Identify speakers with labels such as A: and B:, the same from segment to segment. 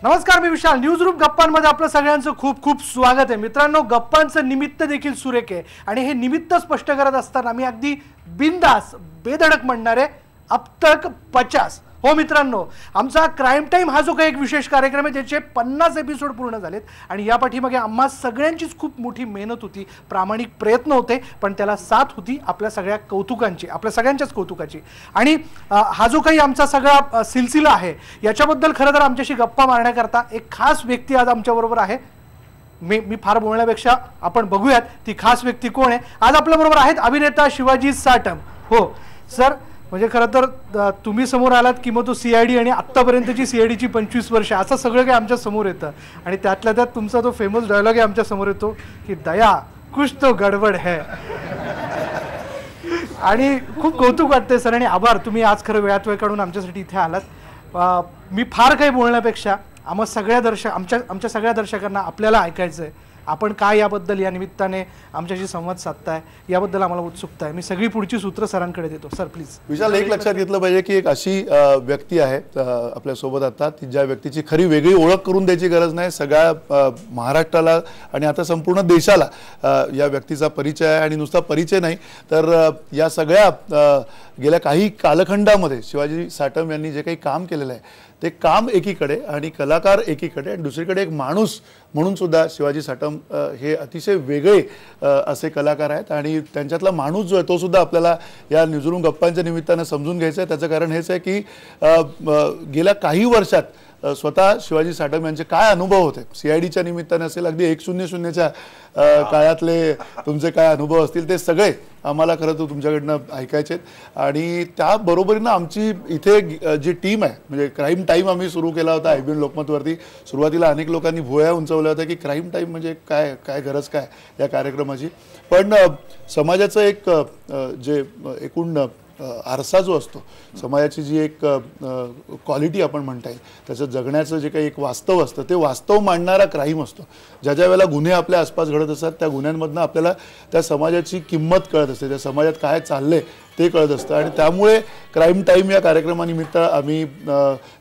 A: नमस्कार, मी विशाल. न्यूजरूम गप्पांमध्ये आपलं सगळ्यांचं खूप खूप स्वागत आहे. मित्रांनो, गप्पांचं निमित्त देखील सुरेख आहे आणि हे निमित्त स्पष्ट करत असताना मी अगदी बिंदास बेधडक म्हणणार आहे, अब तक 50. हो मित्रांनो, आमचा क्राईम टाईम हा जो काही एक विशेष कार्यक्रम आहे त्याचे 50 एपिसोड पूर्ण झालेत आणि या पाठीमागे आम्हा सगळ्यांचीच खूप मोठी मेहनत होती, प्रामाणिक प्रयत्न होते, पण त्याला साथ होती आपल्या सगळ्या कौतुकांची, आपल्या सगळ्यांच्याच कौतुकाची. आणि हा जो काही आमचा सगळा सिलसिला आहे याच्याबद्दल खरं तर आमच्याशी गप्पा मारण्याकरता एक खास व्यक्ती आज आमच्याबरोबर आहे. मी फार बोलण्यापेक्षा आपण बघूयात ती खास व्यक्ती कोण आहे. आज आपल्याबरोबर आहेत अभिनेता शिवाजी साटम. हो सर, म्हणजे खरं तर तुम्ही समोर आलात की मग तो CID आणि आत्तापर्यंतची CIDची 25 वर्ष असं सगळं काही आमच्या समोर येतं आणि त्यातल्या त्यात तुमचा तो फेमस डायलॉग आहे आमच्या समोर येतो की दया कुछ तो गडबड है. आणि खूप कौतुक वाटते सर आणि आभार, तुम्ही आज खरं वेळात वेळ काढून आमच्यासाठी इथे आलात. मी फार काही बोलण्यापेक्षा आम्हा सगळ्या आमच्या सगळ्या दर्शकांना आपल्याला ऐकायचं आहे. आपण काय याबद्दल या निमित्ताने आमच्याशी संवाद साधताय याबद्दल आम्हाला उत्सुकता आहे. मी सगळी पुढची सूत्र सरांकडे देतो. Sir please.
B: विशाल, एक लक्षात घेतलं पाहिजे की एक अशी व्यक्ती आहे आपल्यासोबत आता, ती ज्या व्यक्तीची खरी वेगळी ओळख करून द्यायची गरज नाही. सगळ्या महाराष्ट्राला आणि आता संपूर्ण देशाला या व्यक्तीचा परिचय आहे. आणि नुसता परिचय नाही तर या सगळ्या गेल्या काही कालखंडामध्ये शिवाजी साटम यांनी जे काही काम केलेलं आहे ते काम एकीकडे आणि कलाकार एकीकडे आणि दुसरीकडे एक माणूस म्हणून सुद्धा शिवाजी साटम हे अतिशय वेगळे असे कलाकार आहेत. आणि त्यांच्यातला माणूस जो आहे तो सुद्धा आपल्याला या न्यूजरूम गप्पांच्या निमित्तानं समजून घ्यायचं आहे. त्याचं कारण हेच आहे की गेल्या काही वर्षात स्वतः शिवाजी साटम यांचे काय अनुभव होते, CIDच्या निमित्ताने असेल, अगदी 100च्या काळातले तुमचे काय अनुभव असतील ते सगळे आम्हाला खरं तर तुमच्याकडनं ऐकायचे आहेत. आणि त्याबरोबरीनं आमची इथे जी टीम आहे, म्हणजे क्राईम टाईम आम्ही सुरू केला होता IBN लोकमतवरती. सुरुवातीला अनेक लोकांनी भुवया उंचवल्या होत्या की क्राईम टाईम म्हणजे काय गरज काय या कार्यक्रमाची. पण समाजाचं एक जे एकूण आरसा जो असतो, समाजाची जी एक क्वालिटी आपण म्हणता येईल, त्याचं जगण्याचं जे काही एक वास्तव असतं ते वास्तव मांडणारा क्राईम असतो. ज्या ज्या वेळेला गुन्हे आपल्या आसपास घडत असतात त्या गुन्ह्यांमधनं आपल्याला त्या समाजाची किंमत कळत असते, त्या समाजात काय चाललंय ते कळत असतं. आणि त्यामुळे क्राईम टाईम या कार्यक्रमानिमित्त आम्ही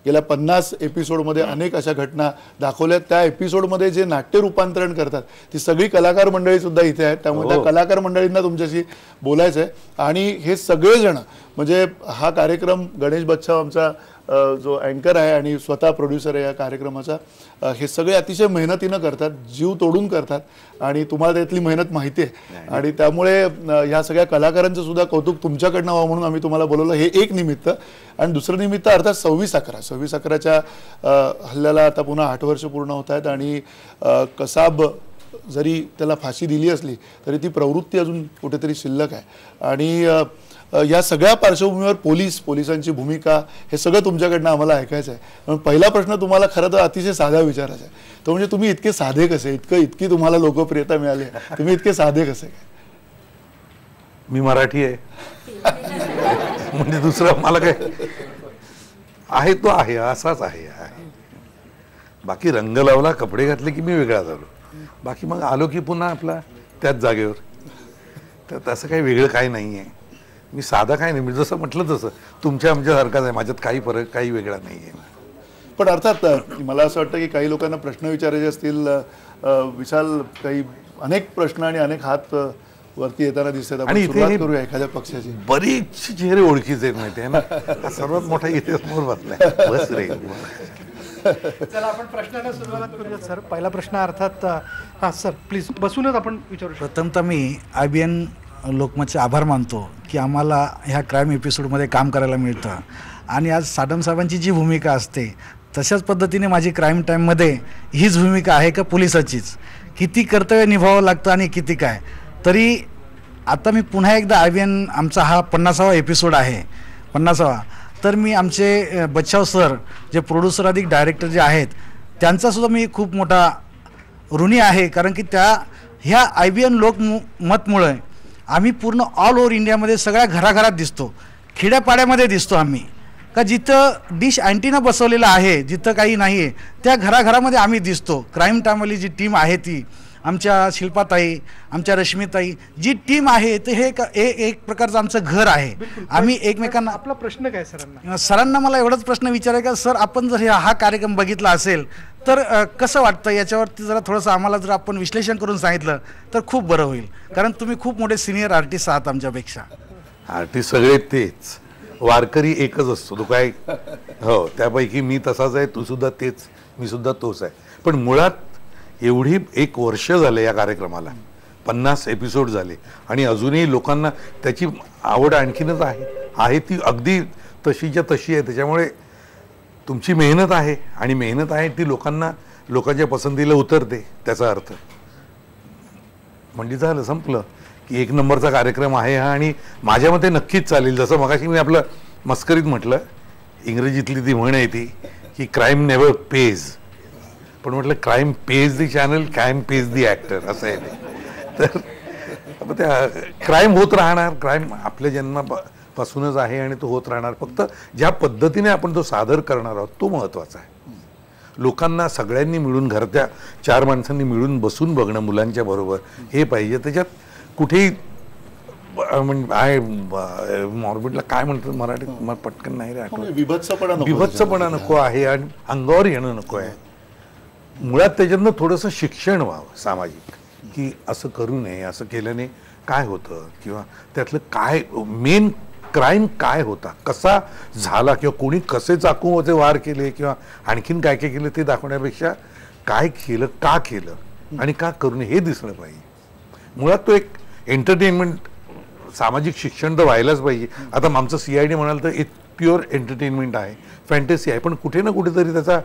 B: गेल्या 50 एपिसोडमध्ये अनेक अशा घटना दाखवल्यात. त्या एपिसोडमध्ये जे नाट्य रूपांतरण करतात ती सगळी कलाकार मंडळीसुद्धा इथे आहेत. त्यामुळे त्या कलाकार मंडळींना तुमच्याशी बोलायचं आहे. आणि हे सगळेजण म्हणजे हा कार्यक्रम गणेश बच्छाव आमचा जो अँकर आहे आणि स्वतः प्रोड्युसर आहे या कार्यक्रमाचा, हे सगळे अतिशय मेहनतीनं करतात, जीव तोडून करतात आणि तुम्हाला त्यातली मेहनत माहिती आहे. आणि त्यामुळे ह्या सगळ्या कलाकारांचं सुद्धा कौतुक तुमच्याकडनं व्हावं म्हणून आम्ही तुम्हाला बोलवलं. हे एक निमित्त. आणि दुसरं निमित्त अर्थात 26/11च्या हल्ल्याला आता पुन्हा 8 वर्ष पूर्ण होत आहेत. आणि कसाब जरी त्याला फाशी दिली असली तरी ती प्रवृत्ती अजून कुठेतरी शिल्लक आहे. आणि या सगळ्या पार्श्वभूमीवर पोलिसांची भूमिका हे सगळं तुमच्याकडनं आम्हाला ऐकायचं आहे. पहिला प्रश्न तुम्हाला खरं तर अतिशय साधा विचारायचा आहे, तो म्हणजे तुम्ही इतके साधे कसे, इतकी तुम्हाला लोकप्रियता मिळाली, तुम्ही इतके साधे कसे काय?
C: मी मराठी आहे म्हणजे दुसरं मला काय आहे, तो आहे असाच आहे. बाकी रंग लावला, कपडे घातले की मी वेगळा झालो. बाकी मग आलो की पुन्हा आपला त्याच जागेवर. तर तसं काही वेगळं काही नाही आहे. मी साधा काय नाही, मी जसं म्हटलं तसं तुमच्या आमच्यासारखाच आहे, माझ्यात काही फरक काही वेगळा नाही आहे.
B: पण अर्थात मला असं वाटतं की काही लोकांना प्रश्न विचारायचे असतील. विशाल, काही अनेक प्रश्न आणि अनेक हात वरती येताना दिसतात.
C: आणि
B: सुरुवात करूया एखाद्या पक्षाची.
C: बरीचशी चेहरे ओळखीचे आहेत माहिती आहे ना. सर्वात मोठा इथे समोर बसलाय. बस रे.
A: चला आपण प्रश्नाला सुरुवात करूया सर. पहिला प्रश्न अर्थात हां सर प्लीज बसूनच आपण विचारू शकतो.
D: प्रथमतः मी IBN लोकमतचे आभार मानतो की आम्हाला ह्या क्राईम एपिसोडमध्ये काम करायला मिळतं. आणि आज साटम साहेबांची जी भूमिका असते तशाच पद्धतीने माझी क्राईम टाईममध्ये हीच भूमिका आहे का पोलिसाचीच. किती कर्तव्य निभावावं लागतं आणि किती काय. तरी आता मी पुन्हा एकदा IBN आमचा हा 50वा एपिसोड आहे, 50वा. तर मी आमचे बच्छाव सर जे प्रोड्युसर अधिक डायरेक्टर जे आहेत त्यांचासुद्धा मी खूप मोठा ऋणी आहे. कारण की ह्या IBN लोकमतमुळे आम्ही पूर्ण ऑल ओव्हर इंडियामध्ये सगळ्या घराघरात दिसतो, खेड्यापाड्यामध्ये दिसतो आम्ही. का जिथं डिश अँटीना बसवलेला आहे, जिथं काही नाही आहे त्या घराघरामध्ये आम्ही दिसतो. क्राईम टाईमवाली जी टीम आहे ती आमच्या शिल्पाताई, आमच्या रश्मीताई, जी टीम आहे ते हे एक प्रकारचं आमचं घर आहे. आम्ही एकमेकांना.
A: आपला प्रश्न काय सरांना?
D: सरांना मला एवढाच प्रश्न विचारायचा का सर, आपण जर हा कार्यक्रम बघितला असेल तर कसं वाटतं, याच्यावरती जरा थोडंसं आम्हाला जर आपण विश्लेषण करून सांगितलं तर खूप बरं होईल, कारण तुम्ही खूप मोठे सिनियर आर्टिस्ट आहात आमच्यापेक्षा.
C: आर्टिस्ट सगळे तेच, वारकरी एकच असतो तो काय. हो, त्यापैकी मी तसाच आहे, तू सुद्धा तेच, मी सुद्धा तोच आहे. पण मुळात एवढी 1 वर्ष झाले या कार्यक्रमाला, 50 एपिसोड झाले आणि अजूनही लोकांना त्याची आवड आणखीनच आहे ती अगदी तशीच्या तशी आहे. त्याच्यामुळे तुमची मेहनत आहे आणि मेहनत आहे ती लोकांच्या पसंतीला उतरते. त्याचा अर्थ म्हणजे झालं, संपलं की 1 नंबरचा कार्यक्रम आहे हा. आणि माझ्या मते नक्कीच चालेल. जसं मगाशी मी आपलं मस्करीत म्हटलं, इंग्रजीतली ती म्हण आहे ती की क्राईम नेव्हर पेज, पण म्हटलं क्राईम पेज दी चॅनल, क्राईम पेज दी ॲक्टर, असं आहे ते. तर त्या क्राईम होत राहणार, क्राईम आपल्या जन्मापासूनच आहे आणि तो होत राहणार. फक्त ज्या पद्धतीने आपण तो सादर करणार आहोत तो महत्त्वाचा आहे. लोकांना सगळ्यांनी मिळून, घरच्या 4 माणसांनी मिळून बसून बघणं मुलांच्या बरोबर हे पाहिजे. त्याच्यात कुठेही आहे मॉर्बिडला काय म्हणतात मराठीत, मला पटकन नाही रे आठवत, विभत्सपणा नको आहे आणि अंगावर येणं नको आहे. मुळात त्याच्यातनं थोडंसं शिक्षण व्हावं सामाजिक, की असं करू नये, असं केल्याने काय होतं, किंवा त्यातलं काय मेन क्राईम काय होता, कसा झाला, किंवा कोणी कसे चाकूचे वार केले किंवा आणखीन काय काय केलं ते दाखवण्यापेक्षा काय केलं, का केलं आणि का करू नये हे दिसलं पाहिजे. मुळात तो एक एंटरटेनमेंट, सामाजिक शिक्षण तर व्हायलाच पाहिजे. आता आमचं CID म्हणाल तर एक प्युअर एंटरटेनमेंट आहे, फॅन्टसी आहे, पण कुठे ना कुठेतरी त्याचा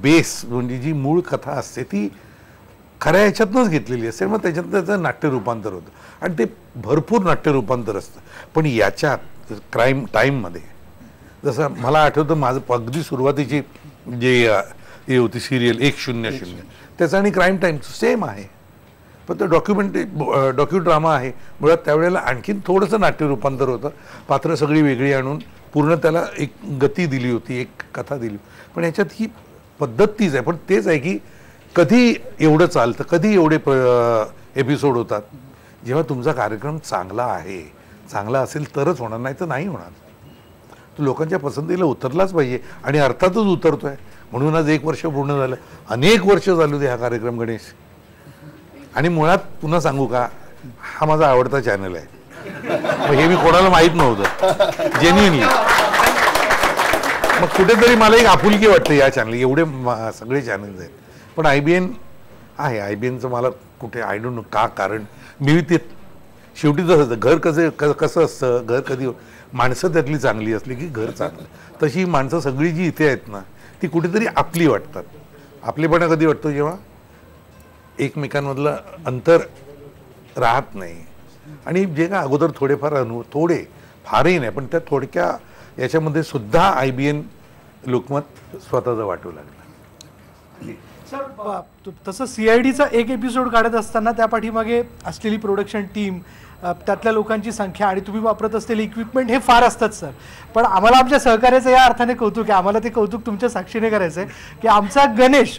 C: बेस म्हणजे जी मूळ कथा असते ती खऱ्या ह्याच्यातनंच घेतलेली असते. मग त्याच्यात त्याचं नाट्य रूपांतर होतं आणि ते भरपूर नाट्य रूपांतर असतं. पण याच्यात क्राईम टाईममध्ये जसं मला आठवतं, माझं अगदी सुरुवातीची जे होती सिरियल 100, त्याचं आणि क्राईम टाईमचं सेम आहे, पण तो डॉक्यू ड्रामा आहे. मुळात त्यावेळेला आणखीन थोडंसं नाट्य रूपांतर होतं, पात्र सगळी वेगळी आणून पूर्ण त्याला एक गती दिली होती, एक कथा दिली. पण याच्यात ही पद्धत तीच आहे, पण तेच आहे की कधी एवढं चालतं, कधी एवढे एपिसोड होतात. जेव्हा तुमचा कार्यक्रम चांगला आहे, चांगला असेल तरच होणार, नाही तर नाही होणार. तो लोकांच्या पसंतीला उतरलाच पाहिजे आणि अर्थातच उतरतोय. म्हणून आज 1 वर्ष पूर्ण झालं, अनेक वर्ष झाली होती हा कार्यक्रम गणेश. आणि मुळात पुन्हा सांगू का, हा माझा आवडता चॅनल आहे. हे मी कोणाला माहीत नव्हतं जेन्युइनली. मग कुठेतरी मला एक आपुलकी वाटते या चॅनल, एवढे सगळे चॅनल्स आहेत. पण IBN आहे, IBNचं मला कुठे आय डोंट नो का, कारण मी ते शेवटी तसं घर कसं असतं, घर कधी माणसं त्यातली चांगली असली की घर चांगलं, तशी माणसं सगळी जी इथे आहेत ना ती कुठेतरी आपली वाटतात. आपलेपणा कधी वाटतो जेव्हा एकमेकांमधलं अंतर राहत नाही. आणि जे का अगोदर थोडेफार थोडे फारही नाही, पण त्या थोडक्या याच्यामध्ये सुद्धा IBN लोकमत स्वतःचं वाटू लागलं.
A: सर, तसं CIDचा एक एपिसोड काढत असताना त्या पाठीमागे असलेली प्रोडक्शन टीम, त्यातल्या लोकांची संख्या आणि तुम्ही वापरत असलेले इक्विपमेंट हे फार असतात सर. पण आम्हाला आमच्या सहकार्याचं या अर्थाने कौतुक आहे, आम्हाला ते कौतुक तुमच्या साक्षीने करायचं आहे की आमचा गणेश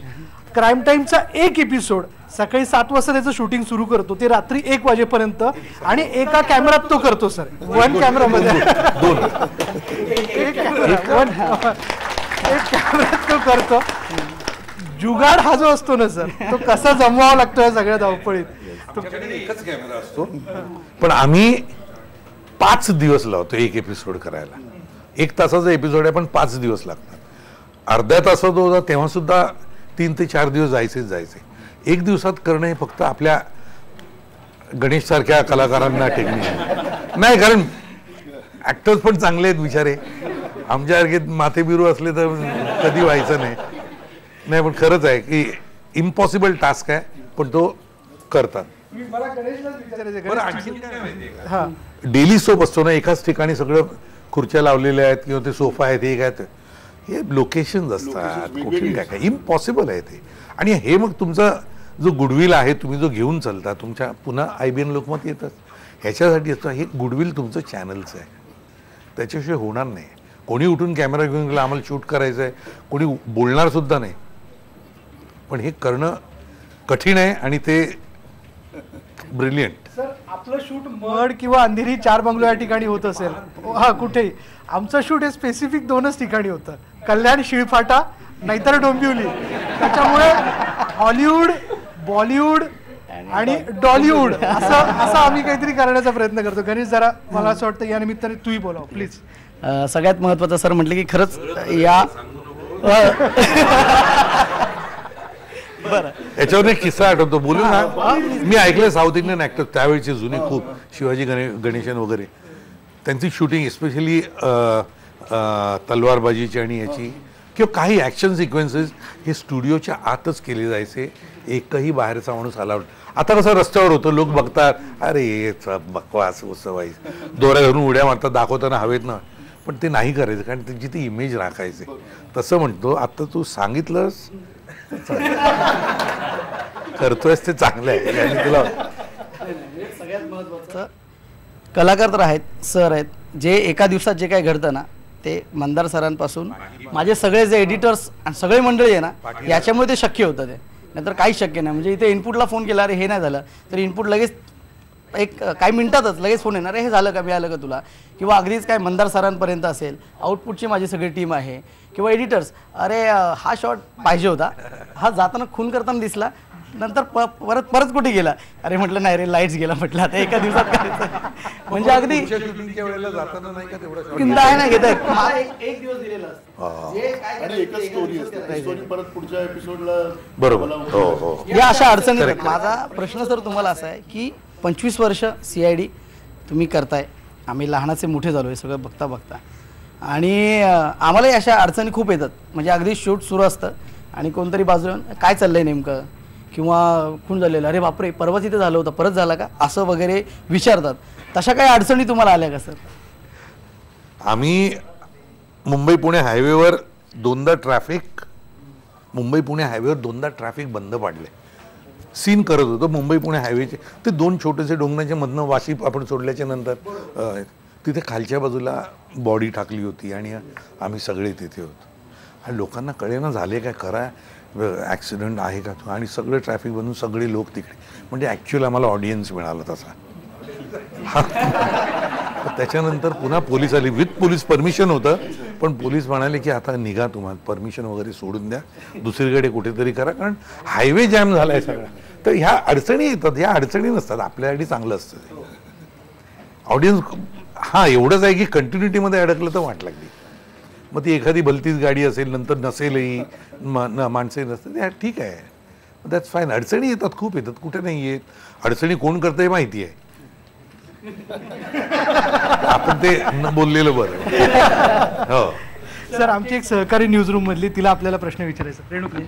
A: क्राईम टाईमचा एक एपिसोड सकाळी 7 वाजता त्याचं शूटिंग सुरू करतो, ते रात्री 1 वाजेपर्यंत, आणि एका कॅमेरात तो करतो सर, 1 कॅमेरामध्ये एक कॅमेरात तो करतो. जुगाड हा जो असतो ना सर, तो कसा जमवावा लागतो या सगळ्या धावपळीत.
C: एकच कॅमेरा असतो, पण आम्ही 5 दिवस लावतो एक एपिसोड करायला. 1 तासाचा एपिसोड आहे पण 5 दिवस लागतात. अर्ध्या तासात होता तेव्हा सुद्धा 3 ते 4 दिवस जायचे. 1 दिवसात करणं हे फक्त आपल्या गणेश सारख्या कलाकारांना टेक्निक नाही, कारण ऍक्टर्स पण चांगले आहेत बिचारे. आमच्यासारखे माथेबिरू असले तर कधी व्हायचं नाही. पण खरंच आहे की इम्पॉसिबल टास्क आहे, पण तो करतात. डेली सोप असतो ना, एकाच ठिकाणी सगळं खुर्च्या लावलेल्या आहेत किंवा ते सोफा आहेत, हे काय हे लोकेशन्स असतात, कुठे काय काय इम्पॉसिबल आहे ते. आणि हे मग तुमचा जो गुडविल आहे, तुम्ही जो घेऊन चालता, तुमच्या पुन्हा IBN लोकमत येतात ह्याच्यासाठी असतं. हे गुडविल तुमचं चॅनलचं आहे, त्याच्याशिवाय होणार नाही. कोणी उठून कॅमेरा घेऊन गेला आम्हाला शूट करायचं आहे, कोणी बोलणार सुद्धा नाही. पण हे करणं कठीण आहे आणि ते ब्रिलियंट.
A: सर आपलं शूट मड किंवा अंधेरी 4 बंगलो या ठिकाणी होत असेल, हा कुठेही, आमचं शूट हे स्पेसिफिक 2च ठिकाणी होतं, कल्याण शिळफाटा नाहीतर डोंबिवली. त्याच्यामुळे हॉलिवूड, बॉलिवूड आणि डॉलिवूड असं आम्ही काहीतरी करण्याचा प्रयत्न करतो. गणेश जरा मला असं वाटतं या निमित्ताने तूही बोलाव प्लीज.
E: सगळ्यात महत्त्वाचं सर म्हटलं की खरंच या बरं
C: याच्यावर एक किस्सा आठवतो, बोलू ना. मी ऐकलं साऊथ इंडियन ॲक्टर त्यावेळेचे जुने खूप, शिवाजी गणेशन वगैरे, त्यांची शूटिंग एस्पेशली तलवारबाजीची आणि याची किंवा काही ॲक्शन सिक्वेन्सेस हे स्टुडिओच्या आतच केले जायचे, एकही बाहेरचा माणूस अलाउड. आता कसं रस्त्यावर होतं, लोक बघतात, अरे बकवास उसवाई, दोऱ्या धरून उड्या मारतात दाखवताना हवेत ना, पण ते नाही करायचं कारण त्यांची ती इमेज राखायचे. तसं म्हणतो, आता तू सांगितलंस करतोयस ते चांगलं आहे. आणि तुला
E: सगळ्यात महत्त्वाचं कलाकार तर आहेत, सर आहेत, जे एका दिवसात जे काय घडतं ना ते मंदार सरांपासून माझे सगळे जे एडिटर्स आणि सगळे मंडळी आहे ना, याच्यामुळे ते शक्य होतं. ते नाहीतर काहीच शक्य नाही. म्हणजे इथे इनपुटला फोन केला, अरे हे नाही झालं, तर इनपुट लगेच एक काही मिनिटातच लगेच फोन येणार, हे झालं का, मिळालं का तुला, किंवा अगदीच काय मंदार सरांपर्यंत असेल, आउटपुटची माझी सगळी टीम आहे, किंवा एडिटर्स, अरे हा शॉट पाहिजे होता, हा जाताना खून करताना दिसला, नंतर परत कुठे गेला, अरे म्हटलं नाही रे लाईट्स गेला, म्हटलं आता एका दिवसात करायचं. म्हणजे अगदी
C: शूटिंगच्या वेळेला जाताना नाही का तेवढं
E: नाही घेत एक दिवस दिलेला
B: आणि एकच स्टोरी असते, स्टोरी परत पुढच्या एपिसोडला.
C: बरोबर. हो हो.
E: या अशा अडचणी आहेत. माझा प्रश्न सर तुम्हाला असा आहे की 25 वर्ष CID तुम्ही करताय, आम्ही लहानाचे मोठे झालो हे सगळं बघता बघता, आणि आम्हालाही अशा अडचणी खूप येतात. म्हणजे अगदी शूट सुरू असतं आणि कोणतरी बाजू काय चाललंय नेमकं, किंवा खून झालेलं, अरे बापरे परवा तिथे झालं होतं, परत झाला का, असं वगैरे विचारतात. तशा काही अडचणी तुम्हाला आल्या का सर?
C: आम्ही मुंबई पुणे हायवेवर दोनदा ट्रॅफिक बंद पाडले. सीन करत होतो मुंबई पुणे हायवेचे, ते 2 छोटेसे डोंगराच्या मधनं वाशी आपण सोडल्याच्या नंतर तिथे खालच्या बाजूला बॉडी टाकली होती आणि आम्ही सगळे तिथे होतो. आणि लोकांना कळेना झाले काय, खरा ॲक्सिडेंट आहे का तो, आणि सगळे ट्रॅफिक बनवून सगळे लोक तिकडे. म्हणजे ॲक्च्युअली आम्हाला ऑडियन्स मिळाला तसा. त्याच्यानंतर पुन्हा पोलीस आली, विथ पोलीस परमिशन होतं, पण पोलीस म्हणाले की आता निघा, तुम्हाला परमिशन वगैरे सोडून द्या, दुसरीकडे कुठेतरी करा, कारण हायवे जॅम झाला आहे सगळा. तर ह्या अडचणी येतात, ह्या अडचणी नसतात, आपल्यासाठी चांगलं असतं ते. ऑडियन्स हां एवढंच आहे की कंटिन्युटीमध्ये अडकलं तर वाट लागली. मग ती एखादी भलतीच गाडी असेल, नंतर नसेलही, माणसंही नसते, ठीक आहे, दॅट्स फाईन. अडचणी येतात, खूप येतात, कुठे नाही येत. अडचणी कोण करतं हे माहिती आहे, आपण ते न बोललेलं बरं. हो
A: सर, आमची एक सहकारी न्यूज रूम मधली, तिला आपल्याला प्रश्न विचारायचा. रेणू प्लीज.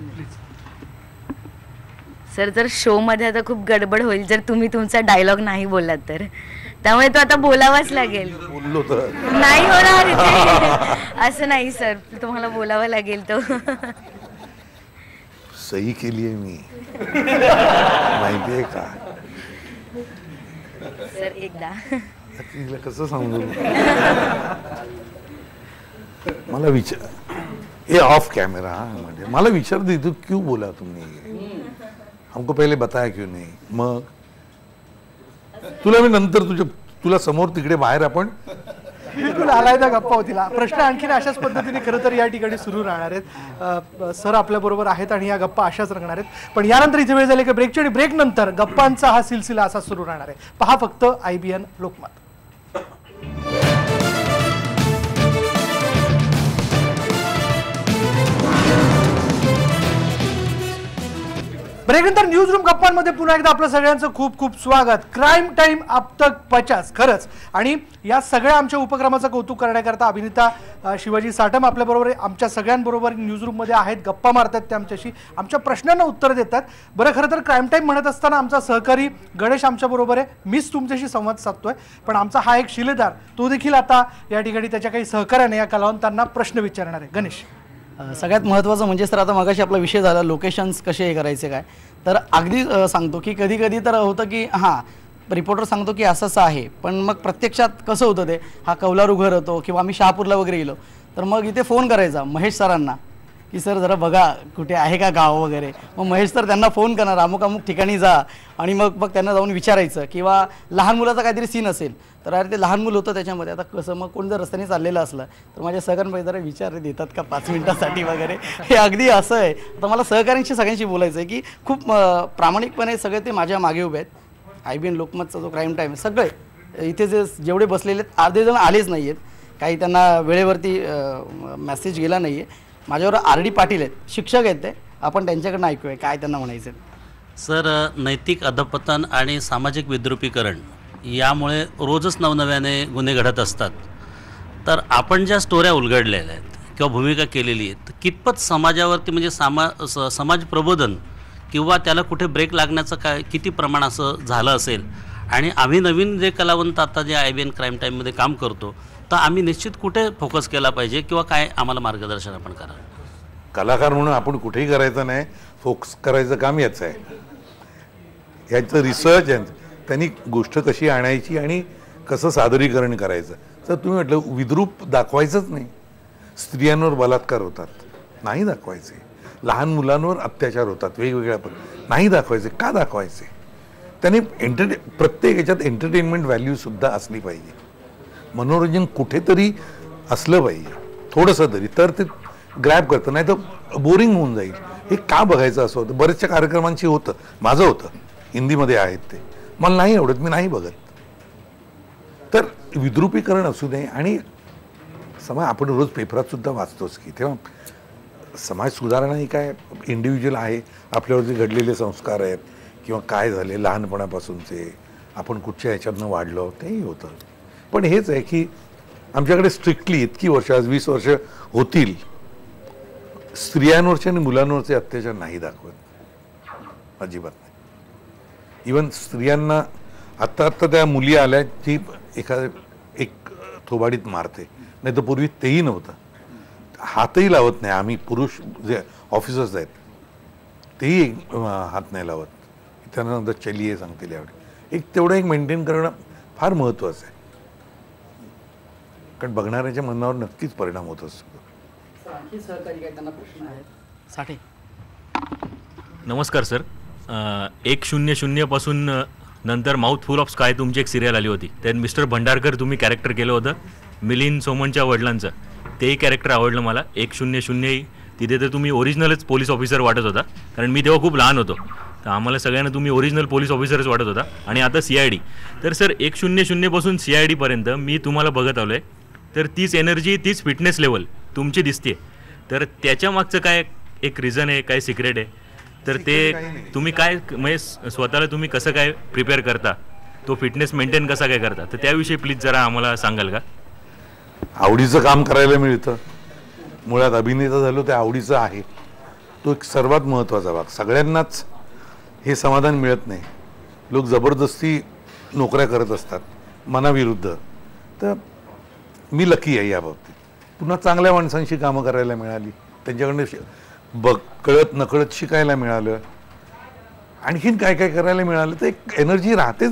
F: सर, जर शो मध्ये आता खूप गडबड होईल जर तुम्ही तुमचा डायलॉग नाही बोललात तर, त्यामुळे तो आता बोलावाच लागेल.
C: बोललो तर
F: नाही होणार इथे. असं नाही सर, तुम्हाला बोलावं लागेल तो.
C: सही केली आहे मी, माहितीये का
F: सर एकदा.
C: तिला कसं सांगू, मला विचार ये ऑफ कैमरा, म्हणजे मला विचार दे तू क्यों बोला तुमने, हमको पहले बताया क्यों नहीं. मग तुला मी नंतर तुला समोर तिकडे बाहेर आपण
A: बिलकुल आलायदा गप्पा होतील. प्रश्न आणखीन अशाच पद्धतीने खरं तर या ठिकाणी सुरू राहणार आहेत. सर आपल्या बरोबर आहेत आणि या गप्पा अशाच रंगणार आहेत. पण यानंतर इथे वेळ झाली की ब्रेकची, आणि ब्रेक नंतर गप्पांचा हा सिलसिला असा सुरू राहणार आहे. पहा फक्त IBN लोकमत. ब्रेकनंतर न्यूज रूम गप्पांमध्ये पुन्हा एकदा आपलं सगळ्यांचं खूप खूप स्वागत. क्राईम टाइम अब तक 50 खरंच, आणि या सगळ्या आमच्या उपक्रमाचं कौतुक करण्याकरता अभिनेता शिवाजी साटम आपल्याबरोबर, आमच्या सगळ्यांबरोबर न्यूज रूममध्ये आहेत, गप्पा मारतात ते आमच्याशी, आमच्या प्रश्नांना उत्तर देतात. बरं, खरं तर क्राईम टाईम म्हणत असताना आमचा सहकारी गणेश आमच्याबरोबर आहे, मीच तुमच्याशी संवाद साधतोय, पण आमचा हा एक शिलेदार तो देखील आता या ठिकाणी त्याच्या काही सहकार्याने या कलावंतांना प्रश्न विचारणार आहे. गणेश,
E: सगळ्यात महत्त्वाचं म्हणजे सर, आता मगाशी आपला विषय झाला लोकेशन्स कसे हे करायचे काय, तर अगदी सांगतो की कधी कधी तर होतं की हां रिपोर्टर सांगतो की असं असं आहे, पण मग प्रत्यक्षात कसं होतं ते, हा कौलारू घर होतो किंवा आम्ही शहापूरला वगैरे गेलो तर मग इथे फोन करायचा महेश सरांना की सर जरा बघा कुठे आहे का गाव वगैरे. मग महेश सर त्यांना फोन करणार, अमुक अमुक ठिकाणी जा, आणि मग त्यांना जाऊन विचारायचं. किंवा लहान मुलाचा काहीतरी सीन असेल तर अरे ते लहान मुलं होतं त्याच्यामध्ये, आता कसं मग कोण जर रस्त्याने चाललेलं असलं तर माझ्या सहकाऱ्यांपैकी जरा विचार देतात का 5 मिनिटासाठी वगैरे, हे अगदी असं आहे. तर मला सहकाऱ्यांशी सगळ्यांशी बोलायचं आहे की खूप प्रामाणिकपणे सगळे ते माझ्या मागे उभे आहेत. IBN लोकमतचा जो क्राईम टाईम आहे, सगळे इथे जेवढे बसलेले आहेत अर्धे जण आलेच नाही आहेत, काही त्यांना वेळेवरती मेसेज गेला नाही आहे. माझ्यावर RD पाटील आहेत, शिक्षक आहेत ते, आपण त्यांच्याकडनं ऐकूया काय त्यांना म्हणायचं आहे.
G: सर, नैतिक अधपतन आणि सामाजिक विद्रुपीकरण यामुळे रोजच नवनव्याने गुन्हे घडत असतात. तर आपण ज्या स्टोऱ्या उलगडलेल्या आहेत किंवा भूमिका केलेली आहे, तर कितपत समाजावरती म्हणजे समाज प्रबोधन किंवा त्याला कुठे ब्रेक लागण्याचं काय किती प्रमाण असं झालं असेल. आणि आम्ही नवीन जे कलावंत आता जे IBN क्राईम टाईममध्ये काम करतो, तर आम्ही निश्चित कुठे फोकस केला पाहिजे किंवा काय आम्हाला मार्गदर्शन आपण करा.
C: कलाकार म्हणून आपण कुठेही करायचं नाही, फोकस करायचं काम याचं आहे. याचं रिसर्च आहे, त्यांनी गोष्ट कशी आणायची आणि कसं सादरीकरण करायचं. तर तुम्ही म्हटलं विद्रूप दाखवायचंच नाही. स्त्रियांवर बलात्कार होतात, नाही दाखवायचे. लहान मुलांवर अत्याचार होतात वेगवेगळ्या नाही दाखवायचे. का दाखवायचे? त्यांनी प्रत्येक याच्यात एंटरटेनमेंट व्हॅल्यूसुद्धा असली पाहिजे, मनोरंजन कुठेतरी असलं पाहिजे थोडंसं तरी, तर ते ग्रॅब करतं. नाही तर बोरिंग होऊन जाईल. हे का बघायचं असं होतं. बऱ्याचशा कार्यक्रमांची होतं, माझं होतं, हिंदीमध्ये आहेत ते, मला नाही आवडत, मी नाही बघत. तर विद्रुपीकरण असू दे. आणि आपण रोज पेपरात सुद्धा वाचतोच की तेव्हा समाज सुधारणा ही काय इंडिव्हिज्युअल आहे, आपल्यावर जे घडलेले संस्कार आहेत किंवा काय झाले लहानपणापासूनचे, आपण कुठच्या ह्याच्यातनं वाढलो तेही होतं. पण हेच आहे की आमच्याकडे स्ट्रिक्टली इतकी वर्ष, आज 20 वर्ष होतील, स्त्रियांवरचे आणि मुलांवरचे अत्याचार नाही दाखवत, अजिबात नाही. इवन स्त्रियांना आत्ता त्या मुली आल्या की एक थोबाडीत मारते, नाही तर पूर्वी तेही नव्हतं. हातही लावत नाही आम्ही, पुरुष जे ऑफिसर्स आहेत तेही हात नाही लावत. त्यांना नंतर चलिये सांगतील यावेळी. तेवढं एक मेंटेन करणं फार महत्त्वाचं आहे, कारण बघणाऱ्याच्या मनावर नक्कीच परिणाम होत असतो.
E: साठे,
H: नमस्कार सर. 100 पासून नंतर माउथफुल ऑफ स्काय तुमची एक सिरियल आली होती, त्यात मिस्टर भंडारकर तुम्ही कॅरेक्टर केलं होतं, मिलिंद सोमनच्या वडिलांचं. तेही कॅरेक्टर आवडलं मला. 100 तिथे तर तुम्ही ओरिजिनलच पोलीस ऑफिसर वाटत होता, कारण मी तेव्हा खूप लहान होतो, तर आम्हाला सगळ्यांना तुम्ही ओरिजिनल पोलीस ऑफिसरच वाटत होता. आणि आता CID. तर सर 100 पासून CID पर्यंत मी तुम्हाला बघत आलो आहे, तर तीच एनर्जी, तीच फिटनेस लेवल तुमची दिसते. तर त्याच्या मागचं काय एक रिझन आहे, काय सिक्रेट आहे? तर ते तुम्ही काय म्हणजे स्वतःला तुम्ही कसं काय प्रिपेअर करता, तो फिटनेस मेंटेन कसा काय करता, तर त्याविषयी प्लीज जरा आम्हाला सांगाल का?
C: आवडीचं काम करायला मिळतं. मुळात अभिनेता झालो ते आवडीचं आहे, तो एक सर्वात महत्त्वाचा भाग. सगळ्यांनाच हे समाधान मिळत नाही. लोक जबरदस्ती नोकऱ्या करत असतात मनाविरुद्ध. तर मी लकी आहे या बाबतीत. पुन्हा चांगल्या माणसांशी कामं करायला मिळाली, त्यांच्याकडनं कळत नकळत शिकायला मिळालं, आणखीन काय काय करायला मिळालं. तर एक एनर्जी राहते.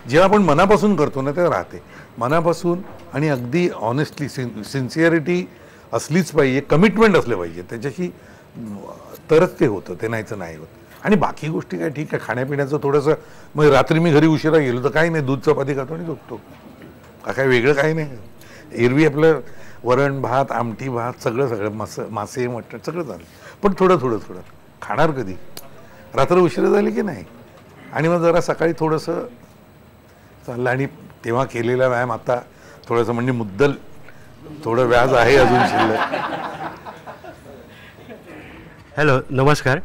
C: जेव्हा आपण मनापासून करतो ना तेव्हा राहते मनापासून. आणि अगदी ऑनेस्टली सिन्सिअरिटी असलीच पाहिजे, कमिटमेंट असलं पाहिजे त्याच्याशी, तरच ते होतं, ते नाहीचं नाही होत. आणि बाकी गोष्टी काय ठीक आहे, खाण्यापिण्याचं थोडंसं. मग रात्री मी घरी उशिरा गेलो तर काही नाही, दूध चपाती खातो आणि झोपतो, काय वेगळं काही नाही. एरवी आपलं वरण भात, आमटी भात, सगळं मासे मटण सगळं झालं. पण थोडं खाणार कधी, रात्र उशिरा झाली की नाही. आणि मग जरा सकाळी थोडंसं चाललं. आणि तेव्हा केलेला व्यायाम आता थोडंसं म्हणजे मुद्दल थोडं व्याज आहे अजून शिल्लक.
I: हॅलो, नमस्कार.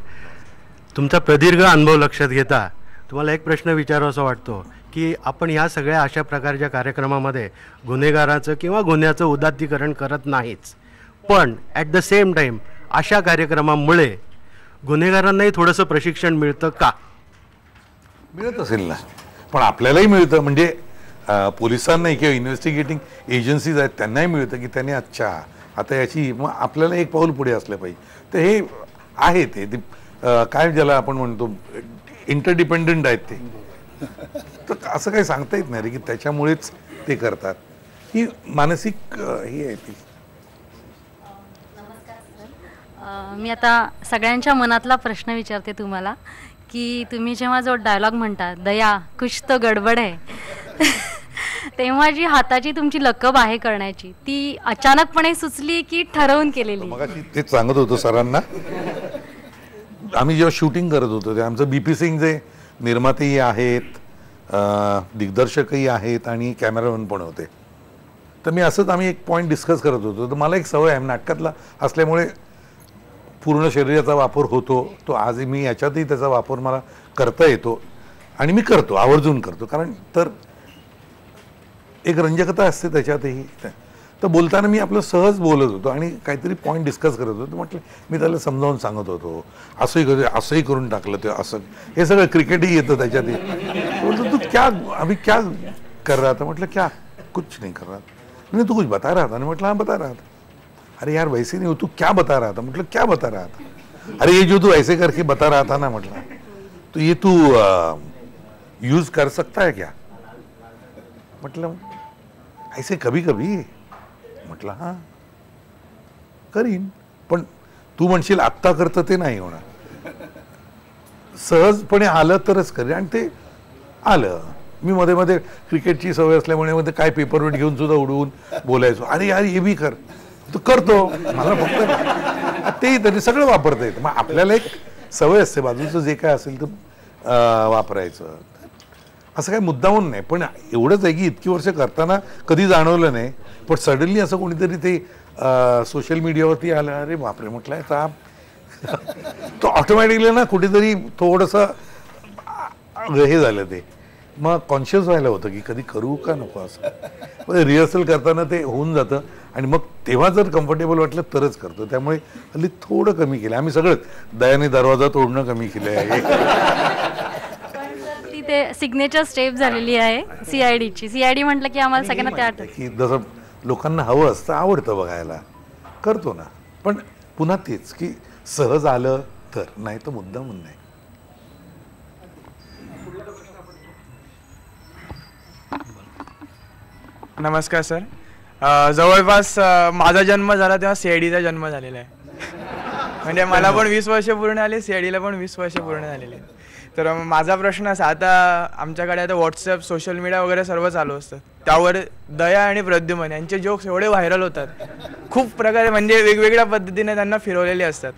I: तुमचा प्रदीर्घ अनुभव लक्षात घेता तुम्हाला एक प्रश्न विचारावासा वाटतो की आपण ह्या सगळ्या अशा प्रकारच्या कार्यक्रमामध्ये गुन्हेगाराचं किंवा गुन्ह्याचं उदात्तीकरण करत नाहीच, पण ॲट द सेम टाईम अशा कार्यक्रमामुळे गुन्हेगारांनाही थोडंसं प्रशिक्षण मिळतं का?
C: मिळत असेल ना, पण आपल्यालाही मिळतं. म्हणजे पोलिसांनाही किंवा इन्व्हेस्टिगेटिंग एजन्सीज आहेत त्यांनाही मिळतं की त्याने अच्छा आता याची, मग आपल्याला एक पाऊल पुढे असलं पाहिजे. तर हे आहे ते काय ज्याला आपण म्हणतो इंटरडिपेंडंट आहेत ते. तर असं काही सांगता येत नाही रे की त्याच्यामुळेच ते करतात. ही मानसिक ही आहे ती.
J: मी आता सगळ्यांच्या मनातला प्रश्न विचारते तुम्हाला की तुम्ही जेव्हा जो डायलॉग म्हणता दया कुछ तो गडबड आहे तेव्हा जी हाताची तुमची लकब आहे करण्याची ती अचानकपणे सुचली की ठरवून केलेली?
C: मगाशी तेच सांगत होतो सरांना, आम्ही जेव्हा शूटिंग करत होतो ते आमचं BP सिंग जे निर्मातेही आहेत, दिग्दर्शकही आहेत आणि कॅमेरामॅन पण होते. तर मी असंच आम्ही एक पॉईंट डिस्कस करत होतो. तर मला एक सवय आहे नाटकातला असल्यामुळे पूर्ण शरीराचा वापर होतो, तो आज मी याच्यातही त्याचा वापर मला करता येतो आणि मी करतो, आवर्जून करतो. कारण तर एक रंजकता असते त्याच्यातही. तर बोलताना मी आपलं सहज बोलत होतो आणि काहीतरी पॉईंट डिस्कस करत होतो. म्हटलं मी त्याला समजावून सांगत होतो, असंही करून टाकलं ते असं, हे सगळं क्रिकेटही येतं त्याच्यातही. बोलतो तू क्या अभी क्या कर रहा था? म्हटलं क्या कुछ नहीं कर रहा नहीं, तू कुछ बता रहा था ना? म्हटलं हाँ बता रहा था. अरे यार वैसे नहीं हो, तू क्या बता रहा था? मतलब क्या बता रहा था? अरे ये जो तू ऐसे करके बता रहा था ना, मतलब तो ये तू यूज कर सकता है क्या? मतलब ऐसे कभी कभी. म्हटलं हां करीन, पण तू म्हणशील आत्ता करतं ते नाही होणार. सहजपणे आलं तरच करेन. आणि ते आलं. मी मध्ये मध्ये क्रिकेटची सवय असल्यामुळे मध्ये काय पेपरवेट घेऊन सुद्धा उडवून बोलायचो, अरे यार हे बी कर, तो करतो. मला फक्त ते तरी सगळं वापरता येतं. मग आपल्याला एक सवय असते बाजूचं जे काय असेल तर वापरायचं. असं काही मुद्दामून नाही, पण एवढंच आहे की इतकी वर्ष करताना कधी जाणवलं नाही, पण सडनली असं कोणीतरी ते सोशल मीडियावरती आलं, अरे बापरे म्हटलं आहे तो ऑटोमॅटिकली ना कुठेतरी थोडंसं हे झालं. ते मग कॉन्शियस व्हायला होतं की कधी करू का नको असं. रिहर्सल करताना ते होऊन जातं आणि मग तेव्हा जर कम्फर्टेबल वाटलं तरच करतो. त्यामुळे हल्ली थोडं कमी केलं आम्ही सगळंच. दयाने दरवाजा तोडणं कमी केलं आहे.
J: ते सिग्नेचर स्टेप झालेली आहे CIDची. CID म्हटलं की आम्हाला सगळ्यांना ते आठवतं
C: की जसं लोकांना हवं असतं, आवडतं बघायला, करतो ना. पण पुन्हा तेच की सहज आलं तर, नाही तर मुद्दामून नाही.
K: नमस्कार सर. जवळपास माझा जन्म झाला तेव्हा CIDचा जन्म झालेला आहे. म्हणजे मला पण 20 वर्ष पूर्ण आले, CIDला पण 20 वर्ष पूर्ण झालेले. तर माझा प्रश्न असा, आता आमच्याकडे आता व्हॉट्सअप सोशल मीडिया वगैरे सर्व चालू असतं, त्यावर दया आणि प्रद्युमन यांचे जोक्स एवढे व्हायरल होतात खूप प्रकारे, म्हणजे वेगवेगळ्या पद्धतीने त्यांना फिरवलेले असतात.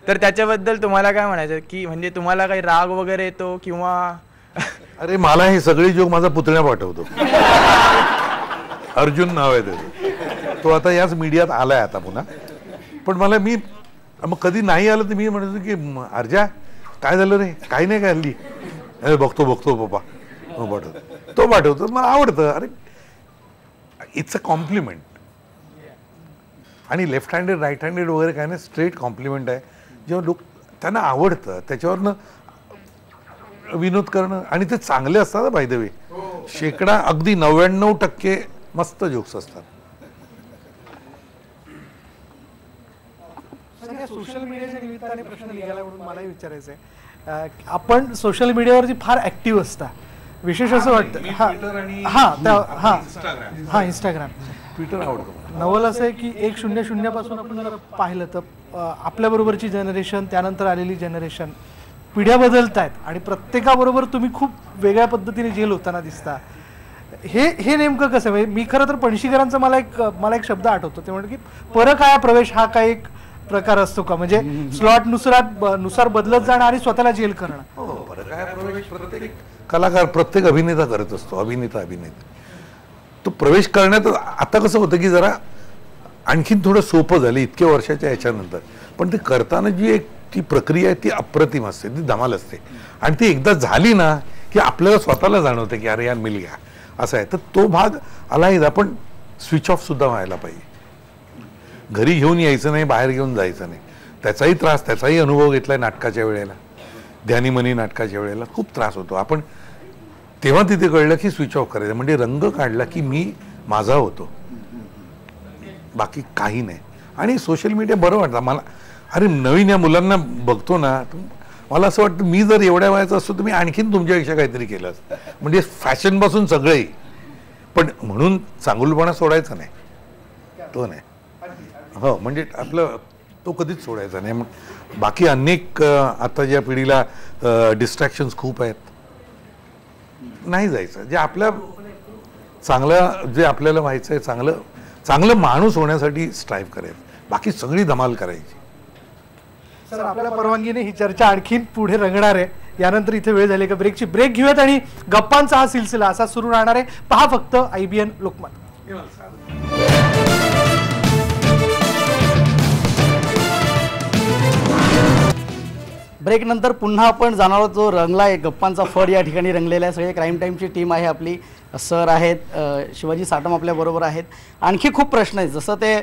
K: तर त्याच्याबद्दल तुम्हाला काय म्हणायचं की म्हणजे तुम्हाला काही राग वगैरे येतो किंवा?
C: अरे मला हे सगळे जोक माझा पुतण्या पाठवतो. अर्जुन नाव आहे त्याचं. तो आता याच मीडियात आलाय आता पुन्हा. पण मला मग कधी नाही आलं तर मी म्हणतो की अर्जा काय झालं रे? काही नाही काय हल्ली? अरे बघतो पप्पा तो पाठवतो. मला आवडतं. अरे इट्स अ कॉम्प्लिमेंट. आणि लेफ्ट हँडेड राईट हँडेड वगैरे काय नाही, स्ट्रेट कॉम्प्लिमेंट आहे. जेव्हा लोक त्यांना आवडतं त्याच्यावरनं विनोद करणं, आणि ते चांगले असतात बाय द वे. शेकडा अगदी 99% मस्त जोक्स असतात.
A: सोशल मीडियाच्या निमित्ताने प्रश्न निघाला म्हणून मलाही विचारायचं आहे. आपण सोशल मीडियावरती फार ऍक्टिव्ह असता, विशेष असं वाटतं. हा इंस्टाग्राम,
C: ट्विटर आवडतं.
A: नवल असं आहे की 100 पासून आपण जर पाहिलं तर आपल्याबरोबरची जनरेशन, त्यानंतर आलेली जनरेशन, पिढ्या बदलत आहेत आणि प्रत्येकाबरोबर तुम्ही खूप वेगळ्या पद्धतीने जेल होताना दिसता. हे नेमकं कसं? म्हणजे मी खरं तर पणशीकरांचा मला एक शब्द आठवतो, ते म्हणजे की परकाया प्रवेश हा काय एक प्रकार असतो का? म्हणजे स्लॉट नुसार बदलत जाणं आणि स्वतःला जेल करणं.
C: हो, परकाया प्रवेश प्रत्येक कलाकार, प्रत्येक अभिनेता करत असतो. अभिनेता तो प्रवेश करण्यात आता कसं होतं की जरा आणखीन थोडं सोपं झालं इतक्या वर्षाच्या याच्यानंतर. पण ते करताना जी एक ती प्रक्रिया आहे ती अप्रतिम असते, ती धमाल असते. आणि ती एकदा झाली ना की आपल्याला स्वतःला जाणवतं की अरे यार मिल गया असं आहे. तर तो भाग आलाही, आपण स्विच ऑफ सुद्धा व्हायला पाहिजे. घरी घेऊन यायचं नाही, बाहेर घेऊन जायचं नाही. त्याचाही त्रास, त्याचाही अनुभव घेतलाय नाटकाच्या वेळेला, ध्यानीमनी नाटकाच्या वेळेला खूप त्रास होतो. आपण तेव्हा तिथे कळलं की स्विच ऑफ करायचं, म्हणजे रंग काढला की मी माझा होतो, बाकी काही नाही. आणि सोशल मीडिया बरं वाटतं मला. अरे नवीन या मुलांना बघतो ना, मला असं वाटतं मी जर एवढ्या वयाचं असतो तर मी आणखीन तुमच्यापेक्षा काहीतरी केलं असतं. म्हणजे फॅशनपासून सगळे, पण म्हणून चांगुलपणा सोडायचा नाही, तो नाही. हो, म्हणजे आपलं तो कधीच सोडायचा नाही. बाकी अनेक आताच्या पिढीला डिस्ट्रॅक्शन्स खूप आहेत, नाही जायचं. जे आपल्या चांगलं, जे आपल्याला व्हायचं आहे, चांगलं माणूस होण्यासाठी स्ट्राईव्ह करायचं, बाकी सगळी धमाल करायची.
A: सर, आपल्या परवानगीने ही चर्चा आणखीन पुढे रंगणार आहे. यानंतर इथे वेळ झाली का ब्रेकची, ब्रेक घेऊयात आणि गप्पांचा हा सिलसिला असा सुरू राहणार आहे. पहा फक्त IBN लोकमत.
E: ब्रेक नंतर पुन्हा आपण जाणार आहोत. जो रंगला एक गप्पांचा फड या ठिकाणी रंगलेला आहे. सगळे क्राईम टाईमची टीम आहे आपली. सर आहेत, शिवाजी साटम आपल्याबरोबर आहेत. आणखी खूप प्रश्न आहेत. जसं ते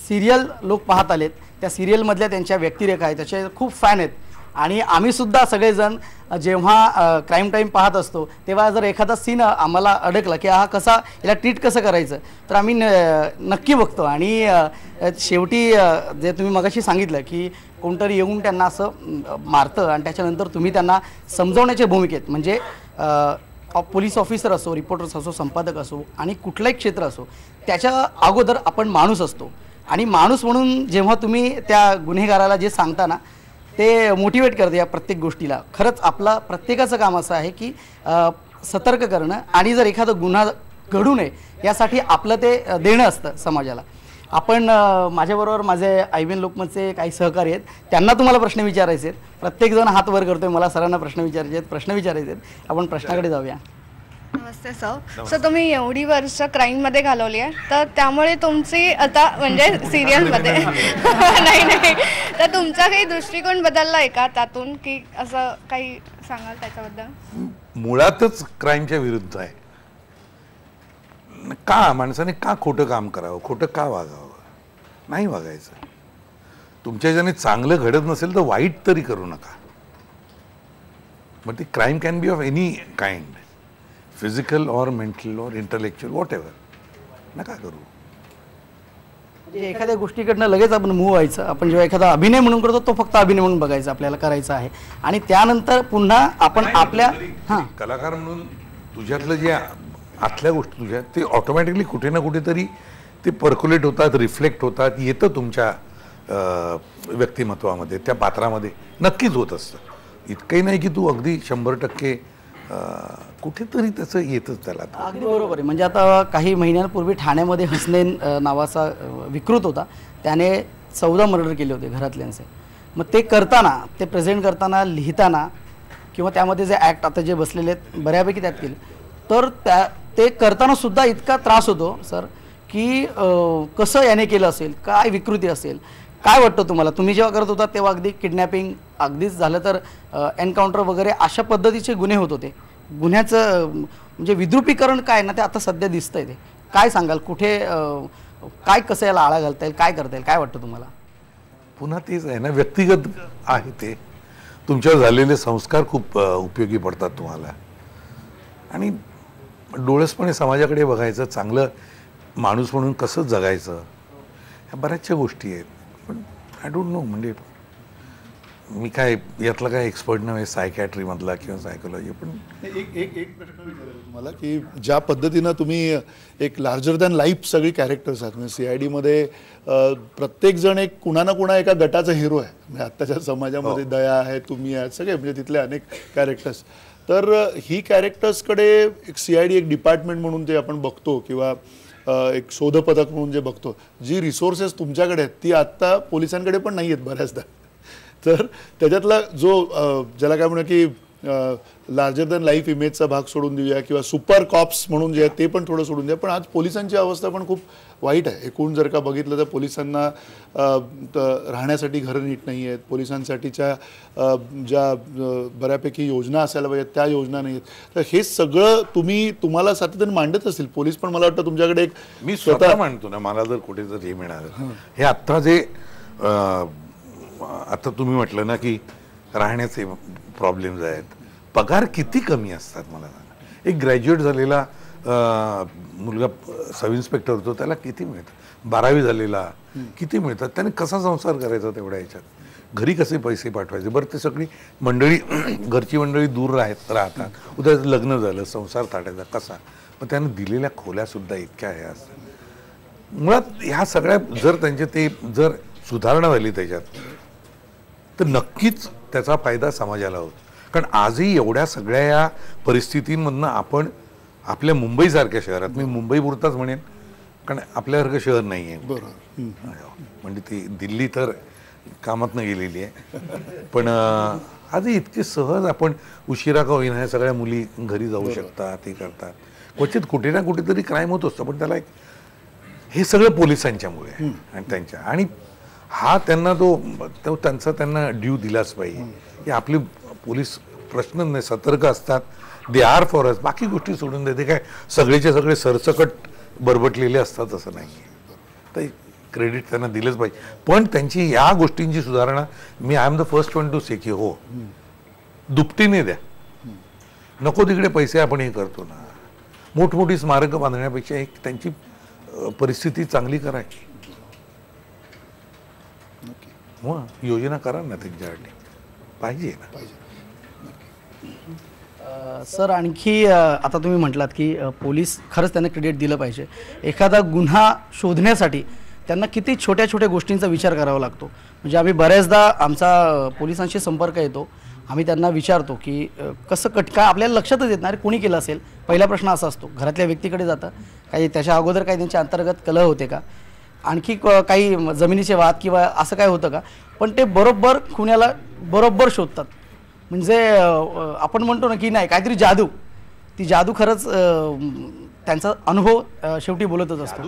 E: सिरियल लोक पाहत आलेत, त्या सिरियलमधल्या त्यांच्या व्यक्तिरेखा आहेत, त्याचे खूप फॅन आहेत. आणि आम्हीसुद्धा सगळेजण जेव्हा क्राईम टाईम पाहत असतो तेव्हा जर एखादा सीन आम्हाला अडकला की हा कसा, याला ट्रीट कसं करायचं, तर आम्ही नक्की बघतो. आणि शेवटी जे तुम्ही मगाशी सांगितलं की कोणतरी येऊन त्यांना असं मारतं आणि त्याच्यानंतर तुम्ही त्यांना समजवण्याच्या भूमिकेत, म्हणजे पोलीस ऑफिसर असो, रिपोर्टर्स असो, संपादक असो आणि कुठलंही क्षेत्र असो, त्याच्या अगोदर आपण माणूस असतो. आणि माणूस म्हणून जेव्हा तुम्ही त्या गुन्हेगाराला जे सांगता ना, ते मोटिवेट करते या प्रत्येक गोष्टीला. खरंच आपला प्रत्येकाचं काम असं आहे की सतर्क करणं आणि जर एखादा गुन्हा घडू नये यासाठी आपलं ते देणं असतं समाजाला. आपण माझ्याबरोबर माझे IBN लोकमतचे काही सहकारी आहेत, त्यांना तुम्हाला प्रश्न विचारायचे आहेत. प्रत्येकजण हात वर करतोय, मला सरांना प्रश्न विचारायचे आहेत. आपण प्रश्नाकडे जाऊया.
L: नमस्ते सर. तुम्ही एवढी वर्ष क्राईममध्ये घालवली आहे, तर त्यामुळे तुमची आता म्हणजे सिरियलमध्ये नाही तर तुमचा काही दृष्टिकोन बदलला आहे का त्यातून, की असं काही सांगाल त्याच्याबद्दल?
C: मुळातच क्राईमच्या विरुद्ध आहे. का माणसाने का खोटं काम करावं, खोटं का वागावं, नाही वागायचं. तुमच्या ज्याने चांगलं घडत नसेल तर वाईट तरी करू नका. मग ती crime can be of any kind, physical और मेंटल और इंटेलेक्चुअल, वॉट एव्हर, नका करू.
E: म्हणजे एखाद्या गोष्टीकडनं लगेच आपण मूव्ह व्हायचं. आपण जेव्हा एखादा अभिनय म्हणून करतो तो फक्त अभिनय म्हणून बघायचा आपल्याला करायचा आहे. आणि त्यानंतर पुन्हा आपण आपल्या
C: कलाकार म्हणून तुझ्यातलं जे आतल्या गोष्टी तुझ्या, ते ऑटोमॅटिकली कुठे ना कुठेतरी ते पर्क्युलेट होतात, रिफ्लेक्ट होतात, येतं तुमच्या व्यक्तिमत्वामध्ये, त्या पात्रामध्ये नक्कीच होत असतं. इतकंही नाही की तू अगदी 100% कुठेतरी त्याचं येतच त्याला.
E: अगदी बरोबर आहे. म्हणजे आता काही महिन्यांपूर्वी ठाण्यामध्ये हसनैन नावाचा विकृत होता, त्याने 14 मर्डर केले होते घरातल्यांचे. मग ते करताना, ते प्रेझेंट करताना, लिहिताना किंवा त्यामध्ये जे ॲक्ट आता जे बसलेले आहेत बऱ्यापैकी त्यात केले, तर ते करताना सुद्धा इतका त्रास होतो सर की कसं याने केलं असेल, काय विकृती असेल. काय वाटतं तुम्हाला? तुम्ही जेव्हा करत होता तेव्हा अगदी किडनॅपिंग, अगदीच झालं तर एन्काउंटर वगैरे अशा पद्धतीचे गुन्हे होत होते. गुन्ह्याचं म्हणजे विद्रुपीकरण काय ना, ते आता सध्या दिसतंय. ते काय सांगाल, कुठे काय, कसं याला आळा घालता येईल, काय करता येईल, काय वाटतं तुम्हाला?
C: पुन्हा तेच आहे ना, व्यक्तिगत आहे ते. तुमच्यावर झालेले संस्कार खूप उपयोगी पडतात तुम्हाला. आणि डोळसपणे समाजाकडे बघायचं, चांगलं माणूस म्हणून कसं जगायचं, ह्या बऱ्याचशा गोष्टी आहेत. पण आय डोंट नो, म्हणजे मी काय यातला काय एक्सपर्ट नव्हे सायकॅट्रीमधला किंवा सायकोलॉजी. पण
B: एक प्रश्न विचारायचा तुम्हाला की ज्या पद्धतीनं तुम्ही एक लार्जर दॅन लाईफ सगळी कॅरेक्टर्स आहात, म्हणजे CIDमध्ये प्रत्येकजण एक कुणा ना कुणा एका गटाचा हिरो आहे. म्हणजे आत्ताच्या समाजामध्ये दया आहे, तुम्ही आहात, सगळे म्हणजे तिथले अनेक कॅरेक्टर्स. तर ही कॅरेक्टर्सकडे एक CID एक डिपार्टमेंट म्हणून ते आपण बघतो किंवा एक शोधपथक म्हणून जे बघतो, जी रिसोर्सेस तुमच्याकडे आहेत ती आत्ता पोलिसांकडे पण नाही आहेत बऱ्याचदा. तर त्याच्यातला जो ज्याला काय म्हणू की लार्जर दॅन लाईफ इमेजचा भाग सोडून देऊया किंवा सुपर कॉप्स म्हणून जे आहे ते पण थोडं सोडून द्या. पण आज पोलिसांची अवस्था पण खूप वाईट आहे. एकूण जर का बघितलं तर पोलिसांना राहण्यासाठी घरं नीट नाही आहेत, पोलिसांसाठीच्या ज्या बऱ्यापैकी योजना असायला पाहिजेत त्या योजना नाही आहेत. तर हे सगळं तुम्हाला सातत्याने मांडत असतील पोलीस, पण मला वाटतं तुमच्याकडे एक
C: मी स्वतः मांडतो ना, मला जर कुठे जर हे मिळालं, हे आत्ता जे आता तुम्ही म्हटलं ना की राहण्याचे प्रॉब्लेम्स आहेत, पगार किती कमी असतात मला सांगा. एक ग्रॅज्युएट झालेला मुलगा सब इन्स्पेक्टर होतो, त्याला किती मिळतं? 12वी झालेला किती मिळतात? त्याने कसा संसार करायचा तेवढ्या ह्याच्यात? घरी कसे पैसे पाठवायचे? बरं, ते सगळी मंडळी, घरची मंडळी दूर राहतात, उद्या लग्न झालं, संसार थाटायचा कसा? मग त्यानं दिलेल्या खोल्यासुद्धा इतक्या हे असतात. मुळात ह्या सगळ्या जर त्यांचे ते जर सुधारणा झाली त्याच्यात तर नक्कीच त्याचा फायदा समाजाला होतो. कारण आजही एवढ्या सगळ्या या परिस्थितींमधनं आपण आपल्या मुंबईसारख्या शहरात, मी मुंबई पुरताच म्हणेन कारण आपल्यासारखं शहर नाही आहे,
B: बरोबर,
C: म्हणजे ती दिल्ली तर कामातनं गेलेली आहे, पण आजही इतके सहज आपण उशिरा का होईना ह्या सगळ्या मुली घरी जाऊ शकतात, ते करतात. क्वचित कुठे ना कुठेतरी क्राईम होत असतं, पण त्याला एक हे सगळं पोलिसांच्यामुळे आणि त्यांच्या, आणि हा त्यांना तो त्यांचा त्यांना ड्यू दिलाच पाहिजे की आपले पोलीस प्रश्न नाही, सतर्क असतात, दे आर फॉर अस. बाकी गोष्टी सोडून देते काय सगळेचे सगळे सरसकट बरबटलेले असतात असं नाही, तर क्रेडिट त्यांना दिलंच पाहिजे. पण त्यांची या गोष्टींची सुधारणा मी I am the first one to say की हो दुपटीने द्या, नको तिकडे पैसे आपण हे करतो ना, मोठमोठी स्मारकं बांधण्यापेक्षा एक त्यांची परिस्थिती चांगली करायची, मग योजना करा ना त्यांच्यासाठी, पाहिजे ना.
E: सर आणखी आता तुम्ही म्हटलात की पोलीस खरंच त्यांना क्रेडिट दिलं पाहिजे. एखादा गुन्हा शोधण्यासाठी त्यांना किती छोट्या छोट्या गोष्टींचा विचार करावा लागतो. म्हणजे आम्ही बऱ्याचदा आमचा पोलिसांशी संपर्क येतो, आम्ही त्यांना विचारतो की कसं काय आपल्याला लक्षातच येत नाही कोणी केलं असेल. पहिला प्रश्न असा असतो, घरातल्या व्यक्तीकडे जातं काही, त्याच्या अगोदर काही त्यांच्या अंतर्गत कलह होते का, आणखी काही जमिनीचे वाद किंवा असं काय होतं का, पण ते बरोबर खुन्याला बरोबर शोधतात. म्हणजे आपण म्हणतो ना की नाही काहीतरी जादू, ती जादू खरंच त्यांचा अनुभव शेवटी बोलतच असतो.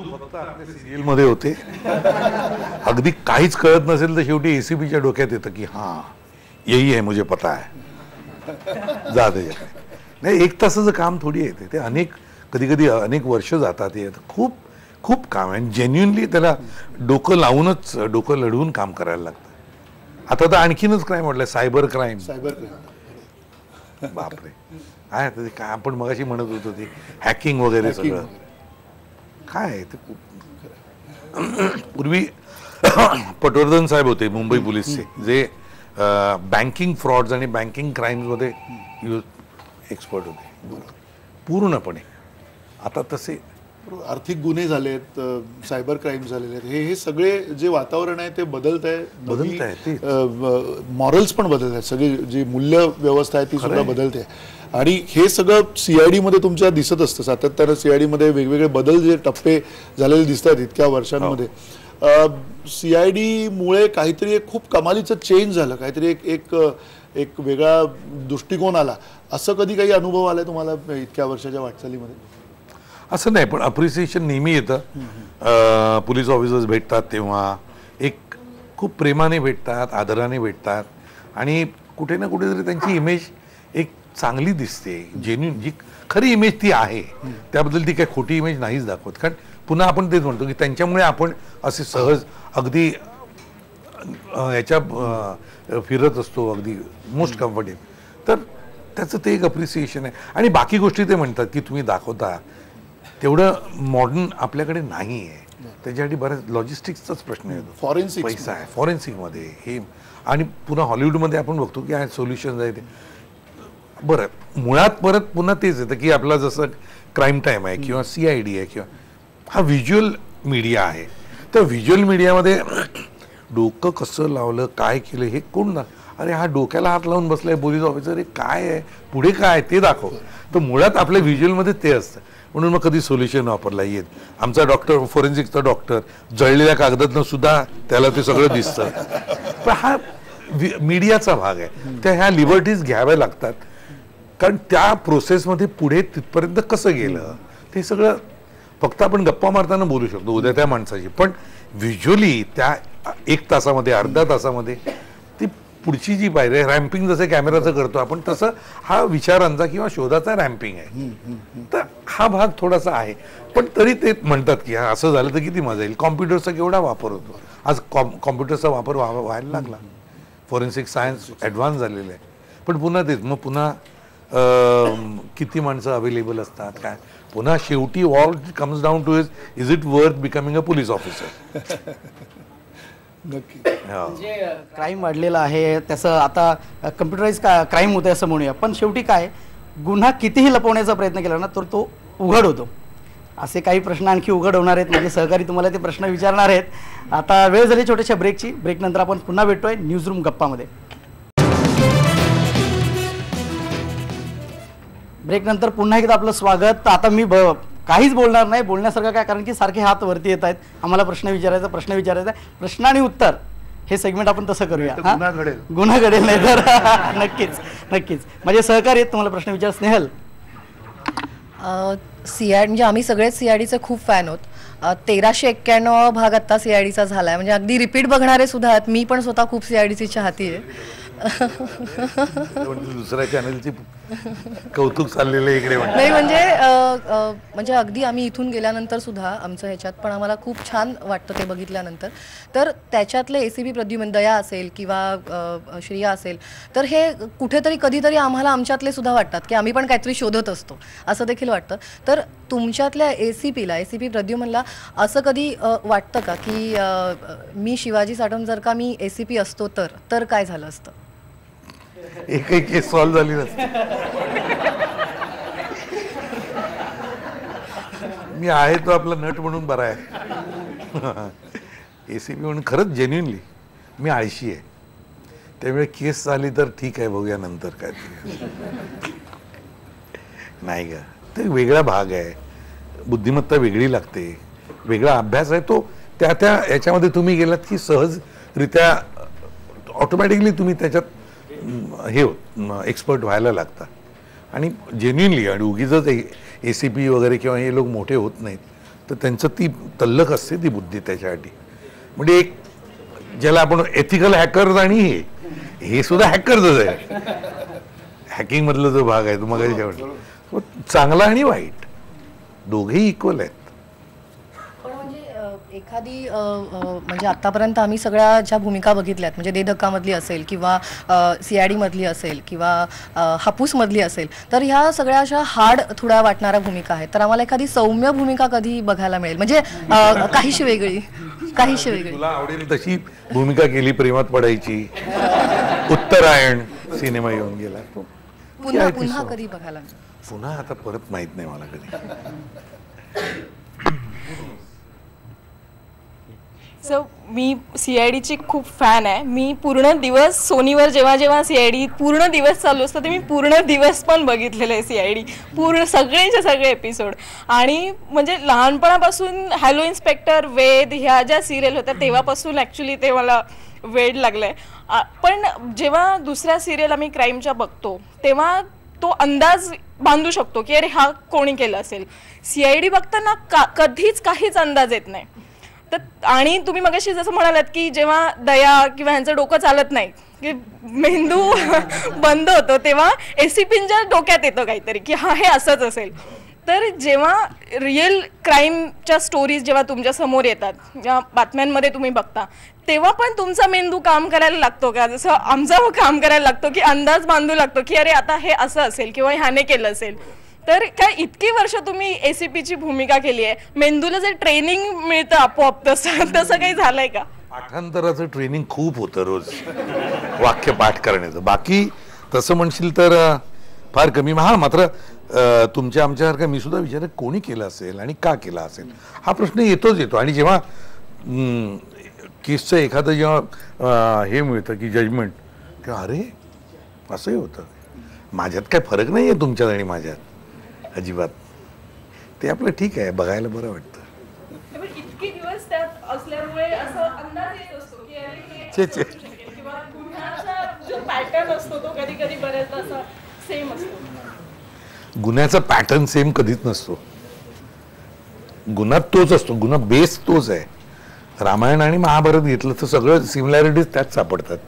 C: सिरियलमध्ये होते, अगदी काहीच कळत नसेल तर शेवटी ACPच्या डोक्यात येतं की हां यही है मुझे पता है, जा दे. नाही, एक तासाचं काम थोडी येते ते, अनेक कधी कधी अनेक वर्ष जातात. हे खूप खूप काम आहे, जेन्युनली त्याला डोकं लावूनच, डोकं लढवून काम करायला लागतं. आता तर आणखीनच क्राईम म्हटलं, सायबर क्राईम, बापरे काय आता काय आपण मगाशी म्हणत होतो ते हॅकिंग वगैरे सगळं काय आहे ते. पूर्वी पटवर्धन साहेब होते मुंबई पोलीसचे, जे बँकिंग फ्रॉड्स आणि बँकिंग क्राईम्समध्ये एक्सपर्ट होते पूर्णपणे. आता तसे
B: आर्थिक गुन्हे झालेत, सायबर क्राईम झालेले आहेत, हे सगळे जे वातावरण आहे ते बदलत आहे, मॉरल्स पण बदलत आहेत, सगळी जी मूल्य व्यवस्था आहे ती सुद्धा बदलते. आणि हे सगळं CID मध्ये तुमच्या दिसत असतं सातत्यानं. CID मध्ये वेगवेगळे बदल जे टप्पे झालेले दिसतात इतक्या वर्षांमध्ये. CID मुळे काहीतरी एक खूप कमालीचं चेंज झालं, काहीतरी एक वेगळा दृष्टिकोन आला, असं कधी काही अनुभव आलाय तुम्हाला इतक्या वर्षाच्या वाटचालीमध्ये?
C: असं नाही, पण अप्रिसिएशन नेहमी येतं. पोलीस ऑफिसर्स भेटतात तेव्हा एक खूप प्रेमाने भेटतात, आदराने भेटतात, आणि कुठे ना कुठेतरी त्यांची इमेज एक चांगली दिसते. जेन्युइन जी खरी इमेज ती आहे, त्याबद्दल ती काही खोटी इमेज नाहीच दाखवत. कारण पुन्हा आपण तेच म्हणतो की त्यांच्यामुळे आपण असे सहज अगदी याच्या फिरत असतो, अगदी मोस्ट कम्फर्टेबल. तर त्याचं ते एक अप्रिसिएशन आहे. आणि बाकी गोष्टी ते म्हणतात की तुम्ही दाखवता तेवढं मॉडर्न आपल्याकडे नाही आहे, त्याच्यासाठी बऱ्याच लॉजिस्टिक्सचाच प्रश्न येतो.
B: फॉरेन्सिक
C: पैसा आहे फॉरेन्सिकमध्ये हे, आणि पुन्हा हॉलिवूडमध्ये आपण बघतो की आहे सोल्युशन्स आहे ते. बरं, मुळात परत पुन्हा तेच येतं की आपला जसं क्राईम टाईम आहे किंवा CID आहे किंवा हा व्हिज्युअल मीडिया आहे, तर व्हिज्युअल मीडियामध्ये डोकं कसं लावलं, काय केलं हे कोण ना, अरे हा डोक्याला हात लावून बसलाय पोलीस ऑफिसर, हे काय आहे पुढे काय ते दाखव. तर मुळात आपल्या व्हिज्युअलमध्ये ते असतं, म्हणून मग कधी सोल्युशन वापरला येत. आमचा डॉक्टर, फोरेन्सिकचा डॉक्टर, जळलेल्या कागदातनं सुद्धा त्याला ते सगळं दिसतं. पण हा मीडियाचा भाग आहे, त्या ह्या लिबर्टीज घ्याव्या लागतात, कारण त्या प्रोसेसमध्ये पुढे तिथपर्यंत कसं गेलं ते सगळं फक्त आपण गप्पा मारताना बोलू शकतो उद्या त्या माणसाची, पण व्हिज्युअली त्या 1 तासामध्ये, अर्ध्या तासामध्ये ती पुढची जी पायरी आहे, रॅम्पिंग जसं कॅमेराचं करतो आपण, तसं हा विचारांचा किंवा शोधाचा रॅम्पिंग आहे. तर हा भाग थोडासा आहे, पण तरी ते म्हणतात की हा असं झालं तर किती मजा येईल. कॉम्प्युटरचा केवढा वापर होतो आज, कॉम्प्युटरचा वापर व्हायला लागला, फॉरेन्सिक सायन्स ॲडव्हान्स झालेलं आहे. पण पुन्हा तेच, मग पुन्हा किती माणसं अवेलेबल असतात काय, पुन्हा शेवटी all comes down two is it worth becoming a police officer.
E: म्हणजे क्राईम वाढलेला आहे, त्याचं आता कम्प्युटराइज क्राईम होते असं म्हणूया, पण शेवटी काय गुन्हा कितीही लपवण्याचा प्रयत्न केला ना तर तो उघड होतो. असे काही प्रश्न आणखी उघड होणार आहेत, माझे सहकारी तुम्हाला ते प्रश्न विचारणार आहेत. आता वेळ झाली छोट्याशा ब्रेकची. ब्रेकनंतर आपण पुन्हा भेटतोय न्यूजरूम गप्पामध्ये. ब्रेकनंतर पुन्हा एकदा आपलं स्वागत. आता मी काहीच बोलणार नाही, बोलण्यासारखं काय, कारण की सारखे हात वरती येत आहेत. आम्हाला प्रश्न विचारायचा प्रश्न आणि उत्तर हे सेगमेंट आपण तसं करूया. गुन्हा घडेल नाही तर नक्कीच माझे सहकारी आहेत, तुम्हाला प्रश्न विचार. स्नेहल,
M: CID म्हणजे आम्ही सगळेच CIDचे खूप फॅन आहोत. 1391 भाग आता CIDचा झाला आहे, म्हणजे अगदी रिपीट बघणारे सुद्धा आहेत. मी पण स्वतः खूप CIDची चाहती आहे.
C: दुसऱ्या चॅनलची कौतुक चाललेलं इकडे
M: नाही म्हणजे अगदी आम्ही इथून गेल्यानंतर सुद्धा आमचं ह्याच्यात पण आम्हाला खूप छान वाटतं ते बघितल्यानंतर. तर त्याच्यातले ACP प्रद्युम्न, दया असेल किंवा श्रिया असेल, तर हे कुठेतरी कधीतरी आम्हाला आमच्यातले सुद्धा वाटतात की आम्ही पण काहीतरी शोधत असतो असं देखील वाटतं. तर तुमच्यातल्या ACP प्रद्युम्नला असं कधी वाटतं का की मी शिवाजी साटम जर का मी ACP असतो तर काय झालं असतं?
C: एकही केस सॉल्व्ह झाली नसते. मी आहे तो आपला नट म्हणून बरा आहे. ACP म्हणून खरंच जेन्युइनली मी आळशी आहे, त्यामुळे केस झाली तर ठीक आहे, बघूया नंतर काय नाही का. ते वेगळा भाग आहे, बुद्धिमत्ता वेगळी लागते, वेगळा अभ्यास आहे तो. त्या याच्यामध्ये तुम्ही गेलात की सहजरित्या ऑटोमॅटिकली तुम्ही त्याच्यात हे एक्सपर्ट व्हायला लागतात. आणि जेन्युइनली आणि उगीच ACP वगैरे किंवा हे लोक मोठे होत नाहीत, तर त्यांचं ती तल्लख असते ती बुद्धी त्याच्यासाठी. म्हणजे एक ज्याला आपण एथिकल हॅकर्स आणि हे सुद्धा हॅकर्सच आहे. हॅकिंग मधला जो भाग आहे तो मग चांगला आणि वाईट दोघेही इक्वल आहेत.
M: एखादी म्हणजे आतापर्यंत आम्ही सगळ्या ज्या भूमिका बघितल्यात, म्हणजे दे धक्कामधली असेल किंवा CID मधली असेल किंवा हापूसमधली असेल, तर ह्या सगळ्या अशा हार्ड थोड्या वाटणाऱ्या भूमिका आहेत. तर आम्हाला एखादी सौम्य भूमिका कधी बघायला मिळेल, म्हणजे काहीशी वेगळी.
C: तुला आवडेल तशी भूमिका केली, प्रेमात पडायची, उत्तरायण सिनेमा येऊन गेला,
M: पुन्हा कधी बघायला मिळेल?
C: पुन्हा आता परत माहित नाही मला कधी.
N: मी CIDची खूप फॅन आहे. मी पूर्ण दिवस सोनीवर जेव्हा CID पूर्ण दिवस चालू असतं, ते मी पूर्ण दिवस पण बघितलेलं आहे CID, पूर्ण सगळे एपिसोड. आणि म्हणजे लहानपणापासून हॅलो इन्स्पेक्टर, वेद ह्या ज्या सिरियल होत्या तेव्हापासून ॲक्च्युली ते मला वेड लागलं आहे. पण जेव्हा दुसऱ्या सिरियल आम्ही क्राईमच्या बघतो तेव्हा तो अंदाज बांधू शकतो की अरे हा कोणी केलं असेल. CID बघताना कधीच काहीच अंदाज येत नाही. तर आणि तुम्ही मगाशी जसं म्हणालात की जेव्हा दया किंवा ह्यांचं डोकं चालत नाही, की मेंदू बंद होतो, तेव्हा ACPच्या डोक्यात येतं काहीतरी की हा हे असंच असेल. तर जेव्हा रिअल क्राईमच्या स्टोरीज जेव्हा तुमच्या समोर येतात, जेव्हा बातम्यांमध्ये तुम्ही बघता, तेव्हा पण तुमचा मेंदू काम करायला लागतो का? जसं आमचा काम करायला लागतो की अंदाज बांधू लागतो की अरे आता हे असं असेल किंवा ह्याने केलं असेल. तर काय इतकी वर्ष तुम्ही ACPची भूमिका केली आहे, मेंदूला जे ट्रेनिंग मिळतं आपोआप तसं काही झालंय का?
C: पाठांतराचं ट्रेनिंग खूप होतं रोज वाक्य पाठ करण्याचं. बाकी तसं म्हणशील तर फार कमी. हा मात्र तुमच्या आमच्यासारखा मी सुद्धा विचार कोणी केलं असेल आणि का केला असेल हा प्रश्न येतो. आणि जेव्हा केसचं एखादं जेव्हा हे मिळतं की जजमेंट, तेव्हा अरे असंही होतं, माझ्यात काय फरक नाही आहे तुमच्यात आणि माझ्यात अजिबात. ते आपलं ठीक आहे, बघायला बरं वाटतं.
N: इतके दिवस त्यात असल्यामुळे असं अंदाज येत असतो की अरे किंवा गुन्ह्याचा जो पॅटर्न असतो तो कधी कधी बऱ्याचदा असा सेम असतो.
C: गुन्ह्याचा पॅटर्न सेम कधीच नसतो. गुन्हा तोच असतो, गुन्हा बेस तोच आहे. रामायण आणि महाभारत घेतलं तर सगळं सिमिलॅरिटीज त्यात सापडतात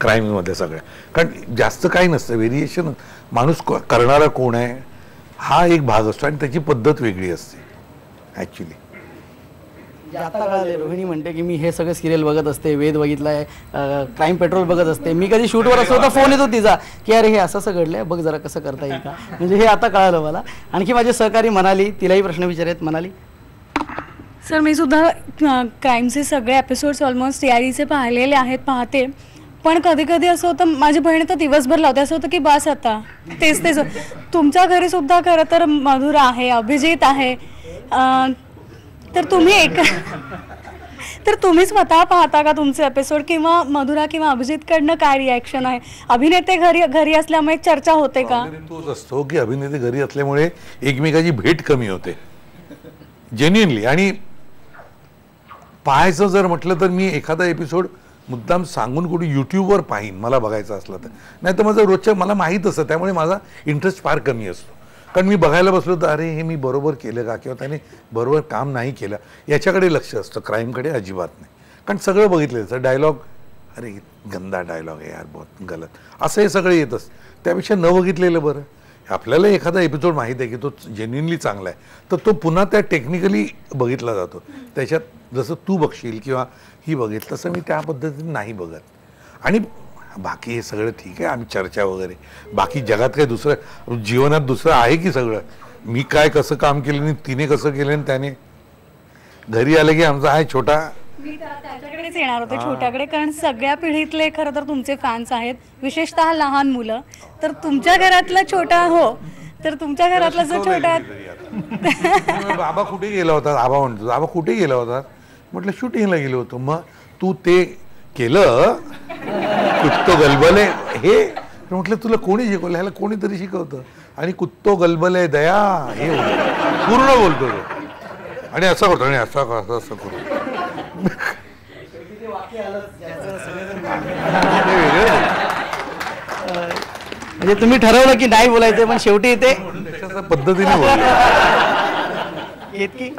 C: क्राईममध्ये सगळ्या. कारण जास्त काही नसतं व्हेरिएशन. माणूस करणारा कोण आहे हा एक भाग असतो आणि त्याची पद्धत वेगळी असते ॲक्च्युली.
E: आता कळाले, रोहिणी म्हणते की मी हे सगळं सिरियल बघत असते, वेद बघितलाय, क्राईम पेट्रोल बघत असते. मी कधी शूटवर असतो तर फोन येतो तिचा की अरे हे असं घडलंय, बघ जरा कसं करता येईल का. म्हणजे हे आता कळालं मला. आणखी माझे सहकारी मनाली, तिलाही प्रश्न विचारत. मनाली
O: सर, मी सुद्धा क्राईमचे सगळे एपिसोड्स ऑलमोस्ट CIDचे पाहिलेले आहेत, पाहते. पण कधी कधी असं होतं, माझी बहिणी तर दिवसभर लावते, असं होतं की बस आता तेच तुमच्या घरी सुद्धा खरं तर मधुर आहे, अभिजित आहे, तर तुम्ही स्वतः पाहता का तुमचे एपिसोड, किंवा मधुरा किंवा अभिजितकडनं काय रिॲक्शन आहे? अभिनेते घरी असल्यामुळे चर्चा होते का?
C: तोच असतो की अभिनेते घरी असल्यामुळे एकमेकाची भेट कमी होते जेन्युइनली. आणि पाहायचं जर म्हटलं तर मी एखादा एपिसोड मुद्दाम सांगून कुठे यूट्यूबवर पाहीन मला बघायचं असलं तर, नाही तर माझं रोजच्या मला माहीत असतं, त्यामुळे माझा इंटरेस्ट फार कमी असतो. कारण मी बघायला बसलो तर अरे हे मी बरोबर केलं का, किंवा त्याने बरोबर काम नाही केलं याच्याकडे लक्ष असतं, क्राईमकडे अजिबात नाही. कारण सगळं बघितलं डायलॉग, अरे गंदा डायलॉग आहे यार, बहुत गलत, असं हे सगळं येत असतं. त्यापेक्षा न बघितलेलं बरं. आपल्याला एखादा एपिसोड माहीत आहे की तो जेन्युइनली चांगला आहे, तर तो पुन्हा त्या टेक्निकली बघितला जातो. त्याच्यात जसं तू बघशील किंवा ही बघेल तसं मी त्या पद्धतीने नाही बघत. आणि बाकी हे सगळं ठीक आहे, आम्ही चर्चा वगैरे, बाकी जगात काय दुसरं जीवनात दुसरं आहे की सगळं, मी काय कसं काम केलं आणि तिने कसं केलं आणि त्याने. घरी आलं की आमचा आहे छोटा,
O: मी त्याच्याकडेच येणार होते, छोट्याकडे, कारण सगळ्या पिढीतले खरं तर तुमचे फॅन्स आहेत, विशेषतः लहान मुलं. तर तुमच्या घरातला छोटा, हो, तर तुमच्या घरातला जो छोटा
C: बाबा कुठे गेला होता, आबा म्हणतो आबा कुठे गेला होता, म्हटलं शूटिंगला गेलो होतो. मग तू ते केलं कुत्तो गलबले हे, म्हटलं तुला कोणी शिकवलं, ह्याला कोणीतरी शिकवतं. आणि कुत्तो गलबले दया हे पूर्ण बोलतो तो, आणि असं करतो आणि असं असं असं करतो.
E: म्हणजे तुम्ही ठरवलं की नाही बोलायचं, पण शेवटी इथे
C: पद्धतीने
N: इतकी.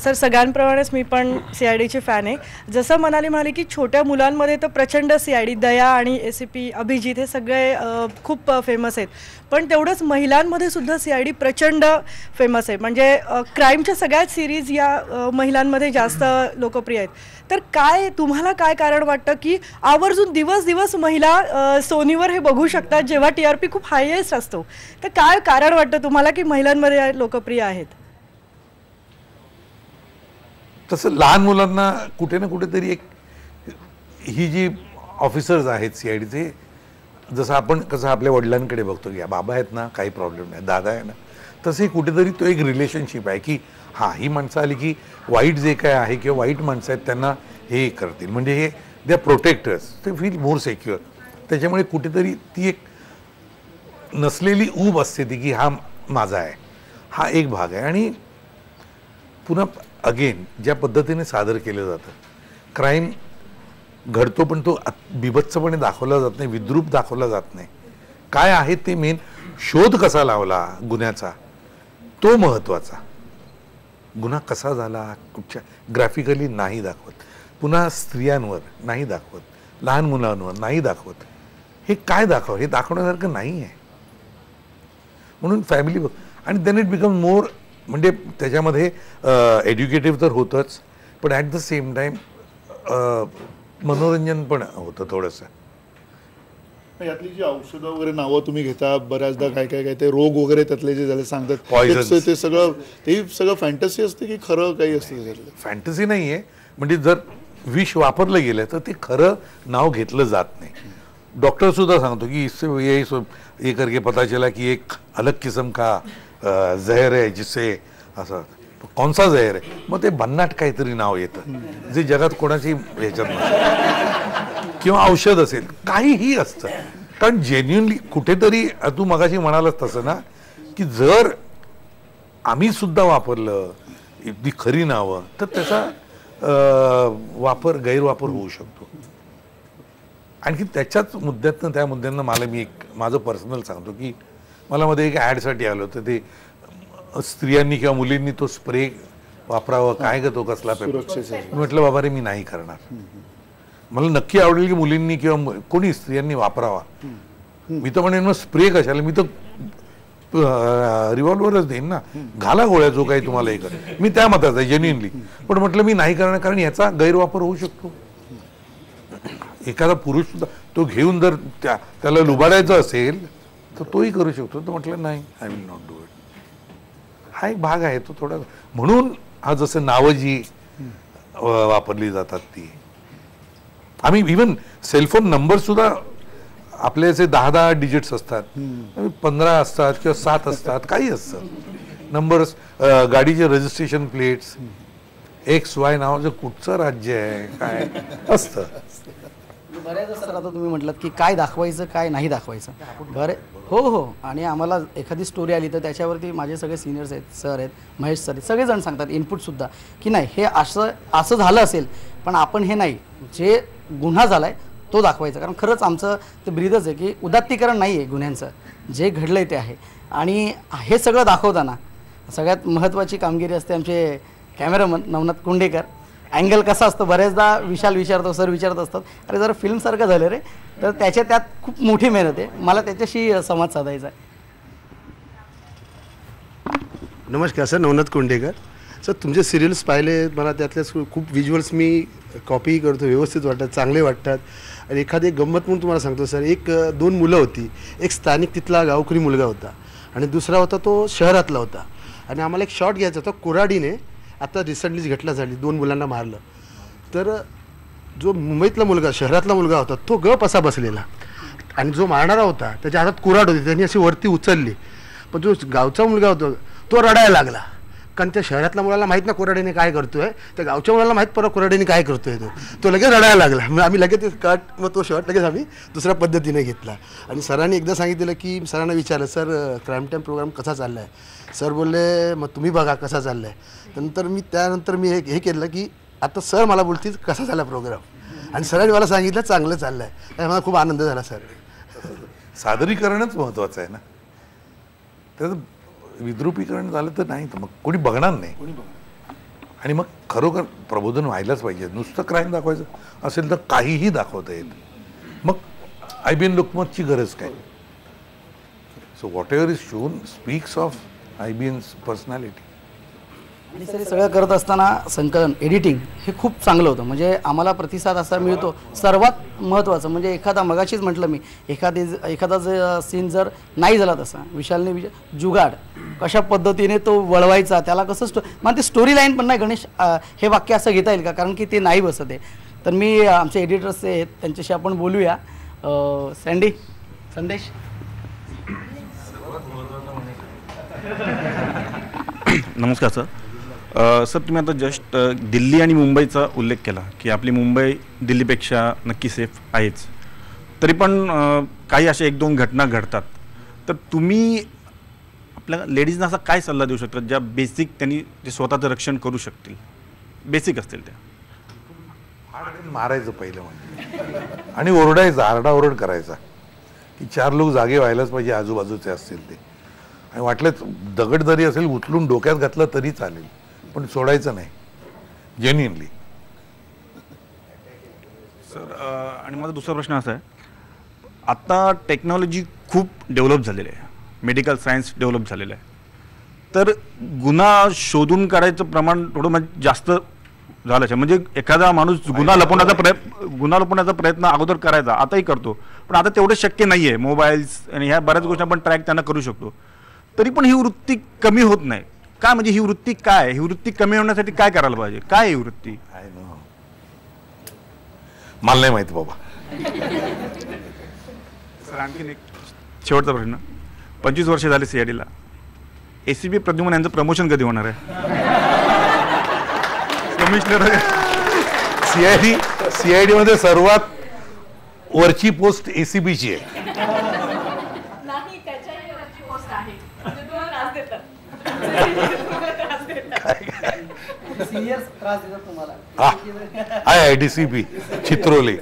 N: सर सगळ्यांप्रमाणेच मी पण CIDची फॅन आहे. जसं मनाली म्हणाली की छोट्या मुलांमध्ये तर प्रचंड CID, दया आणि ACP अभिजित हे सगळे खूप फेमस आहेत, पण तेवढंच महिलांमध्ये सुद्धा CID प्रचंड फेमस आहे. म्हणजे क्राईमच्या सगळ्याच सिरीज या महिलांमध्ये जास्त लोकप्रिय आहेत. तर काय तुम्हाला काय कारण वाटतं की आवर्जून दिवस दिवस महिला सोनीवर हे बघू शकतात जेव्हा TRP खूप हायेस्ट असतो? तर काय कारण वाटतं तुम्हाला की महिलांमध्ये लोकप्रिय आहेत?
C: तसं लहान मुलांना कुठे ना कुठेतरी एक ही जी ऑफिसर्स आहेत CIDचे, जसं आपण कसं आपल्या वडिलांकडे बघतो की बाबा आहेत ना काही प्रॉब्लेम नाही, दादा आहे ना, तसे कुठेतरी तो एक रिलेशनशिप आहे की हां ही माणसं आली की वाईट जे काय आहे किंवा वाईट माणसं आहेत त्यांना हे करतील, म्हणजे हे दे आर प्रोटेक्टर्स, ते फील मोर सेक्युअर. त्याच्यामुळे कुठेतरी ती एक नसलेली ऊब असते ती की हा माझा आहे, हा एक भाग आहे. आणि पुन्हा अगेन ज्या पद्धतीने सादर केलं जातं, क्राईम घडतो पण तो बिभत्सपणे दाखवला जात नाही, विद्रूप दाखवला जात नाही. काय आहे ते मेन शोध कसा लावला गुन्ह्याचा तो महत्त्वाचा. गुन्हा कसा झाला कुठच्या ग्राफिकली नाही दाखवत, पुन्हा स्त्रियांवर नाही दाखवत, लहान मुलांवर नाही दाखवत. हे काय दाखव, हे दाखवण्यासारखं नाही आहे. म्हणून फॅमिली बघ, आणि देन इट बिकम मोर, म्हणजे त्याच्यामध्ये एज्युकेटिव्ह तर होतंच, पण ॲट द सेम टाईम मनोरंजन पण होतं थोडंसं.
B: यातली जी औषधं वगैरे नावं तुम्ही घेता बऱ्याचदा, काय काय काय ते रोग वगैरे त्यातले जे झाले सांगतात, ते सगळं फॅन्टसी असते की खरं काही असतं?
C: फॅन्टसी नाही आहे, म्हणजे जर विष वापरलं गेलं तर ते खरं नाव घेतलं जात नाही. डॉक्टर सुद्धा सांगतो की इससे ये करके पता चला की एक अलग किस्म का जहर आहे जिससे असं, कौन सा जहर आहे, मग ते भन्नाट काहीतरी नाव येतं जे जगात कोणाची ह्याच्यात नसतं. किंवा औषध असेल काहीही असतं. कारण जेन्युनली कुठेतरी तू मगाशी म्हणालास तसं ना की जर आम्ही सुद्धा वापरलं ती खरी नावं तर त्याचा गैरवापर होऊ शकतो. आणखी त्याच्याच मुद्द्यातनं त्या मुद्द्यांना मला मी एक माझं पर्सनल सांगतो की मला मध्ये एक ॲडसाठी आलं होतं, ते स्त्रियांनी किंवा मुलींनी तो स्प्रे वापरावा, काय ग तो कसला पेपर, म्हटलं बाबा रे मी नाही करणार. मला नक्की आवडेल की मुलींनी किंवा कोणी स्त्रियांनी वापरावा. मी तर म्हणेन मग स्प्रे कशाला, मी तर रिव्हॉल्वरच देईन ना, घाला गोळ्या जो काही तुम्हाला हे कर. मी त्या मताचा आहे जेन्युइनली, पण म्हटलं मी नाही करणार कारण याचा गैरवापर होऊ शकतो. एखादा पुरुष सुद्धा तो घेऊन जर त्याला लुबाडायचं असेल तर तोही करू शकतो. तर म्हटलं नाही, I will not do it. हा एक भाग आहे तो थोडा. म्हणून हा जसं नावं जी वापरली जातात ती, आम्ही इव्हन सेलफोन नंबर सुद्धा आपले असे 10-10 डिजिट्स असतात, 15 असतात किंवा 7 असतात, काही असतं. नंबर्स, गाडीचे रजिस्ट्रेशन प्लेट्स, XY नावाचं कुठचं राज्य आहे काय असतं.
E: बऱ्याच सर आता तुम्ही म्हटलात की काय दाखवायचं काय नाही दाखवायचं. बरे हो आणि आम्हाला एखादी स्टोरी आली तर त्याच्यावरती माझे सगळे सिनियर्स आहेत, सर आहेत, महेश सर आहेत, सगळेजण सांगतात इनपुटसुद्धा की नाही हे असं झालं असेल पण आपण हे नाही, जे गुन्हा झाला आहे तो दाखवायचा. कारण खरंच आमचं ते ब्रीदच आहे की उदात्तीकरण नाही आहे गुन्ह्यांचं, जे घडलं आहे ते आहे. आणि हे सगळं दाखवताना सगळ्यात महत्त्वाची कामगिरी असते आमचे कॅमेरामन नवनाथ कुंडेकर. अँगल कसा असतो बऱ्याचदा विशाल विचारतो, सर विचारत असतात अरे जरा फिल्मसारखं झालं रे, तर त्यात खूप मोठी मेहनत आहे. मला त्याच्याशी संवाद साधायचा आहे.
I: नमस्कार सर, नवनाथ कुंडेकर. सर तुमचे सिरियल्स पाहिले, मला त्यातल्या खूप व्हिज्युअल्स मी कॉपी करतो, व्यवस्थित वाटतात, चांगले वाटतात. आणि एखादी गंमत म्हणून तुम्हाला सांगतो सर, दोन मुलं होती, एक स्थानिक तिथला गावकरी मुलगा होता आणि दुसरा होता तो शहरातला होता. आणि आम्हाला एक शॉट घ्यायचा होता, कुऱ्हाडीने आता रिसेंटलीच घटना झाली, 2 मुलांना मारलं. तर जो मुंबईतला मुलगा शहरातला मुलगा होता तो गप असा बसलेला आणि जो मारणारा होता त्याच्या हातात कुऱ्हाड होती, त्यांनी अशी वरती उचलली. पण जो गावचा मुलगा होता तो रडायला लागला, कारण त्या शहरातल्या मुलाला माहीत ना कुऱ्हाडीने काय करतोय, त्या गावच्या मुलाला माहीत परत कुऱ्हाडीने काय करतोय, तो लगेच रडायला लागला. मग आम्ही लगेच कट, मग तो शॉट लगेच आम्ही दुसऱ्या पद्धतीने घेतला. आणि सरांनी एकदा सांगितलेलं की सरांना विचारलं सर क्राईम टाईम प्रोग्राम कसा चालला आहे. सर बोलले मग तुम्ही बघा कसा चालला आहे. त्यानंतर मी हे केलं की आता सर मला बोलतील कसा झाला प्रोग्राम, आणि सरांनी मला सांगितलं चांगलं चाललं आहे. मला खूप आनंद झाला सर.
C: सादरीकरणच महत्त्वाचं आहे ना, त्याचं विद्रुपीकरण झालं तर नाही तर मग कोणी बघणार नाही. आणि मग खरोखर प्रबोधन व्हायलाच पाहिजे. नुसतं क्राईम दाखवायचं असेल तर काहीही दाखवता येत. मग IBN लोकमतची गरज काय. So what ever is shown speaks of IBN's personality.
E: आणि सर हे सगळं करत असताना संकलन एडिटिंग हे खूप चांगलं होतं. म्हणजे आम्हाला प्रतिसाद असा मिळतो. सर्वात महत्त्वाचं म्हणजे एखादा मगाशीच म्हटलं मी, एखादा सीन जर नाही झाला तसा विशालने जुगाड कशा पद्धतीने तो वळवायचा, त्याला कसं मग ते स्टोरी लाईन पण नाही गणेश हे वाक्य असं घेता येईल का, कारण की ते नाही बसत आहे. तर मी आमचे एडिटर्स आहेत त्यांच्याशी आपण बोलूया. सँडी, संदेश.
P: नमस्कार सर. सर तुम्ही आता जस्ट दिल्ली आणि मुंबईचा उल्लेख केला की आपली मुंबई दिल्लीपेक्षा नक्की सेफ आहेच, तरी पण काही अशा 1-2 घटना घडतात. तर तुम्ही आपल्या लेडीजना असा काय सल्ला देऊ शकता ज्या बेसिक त्यांनी जे स्वतःचं रक्षण करू शकतील, बेसिक असतील त्या?
C: मारायचं पहिलं म्हणजे, आणि ओरडायचं, आरडाओरड करायचा की 4 लोक जागे व्हायलाच पाहिजे आजूबाजूचे असतील ते. आणि वाटलंच दगड जरी असेल उचलून डोक्यात घातलं तरी चालेल, पण सोडायचं नाही जेन्युइनली.
P: सर आणि माझा दुसरा प्रश्न असा आहे, आता टेक्नॉलॉजी खूप डेव्हलप झालेली आहे, मेडिकल सायन्स डेव्हलप झालेलं आहे, तर गुन्हा शोधून काढायचं प्रमाण थोडं जास्त झालं आहे. म्हणजे एखादा माणूस गुन्हा लपवण्याचा प्रयत्न अगोदर करायचा, आताही करतो, पण आता तेवढं शक्य नाही आहे. मोबाईल्स आणि ह्या बऱ्याच गोष्टी आपण ट्रॅक त्यांना करू शकतो, तरी पण ही वृत्ती कमी होत नाही. काय म्हणजे ही वृत्ती काय, ही वृत्ती कमी होण्यासाठी काय करायला पाहिजे, काय ही वृत्ती?
C: मला नाही माहिती बाबा.
P: सर आणखीन एक शेवटचा प्रश्न, 25 वर्ष झाले CIDला, ACP प्रद्युम्न यांचं प्रमोशन कधी होणार आहे?
C: कमिशनर CID मध्ये सर्वात वरची पोस्ट ACPची आहे. DCP चित्रोले.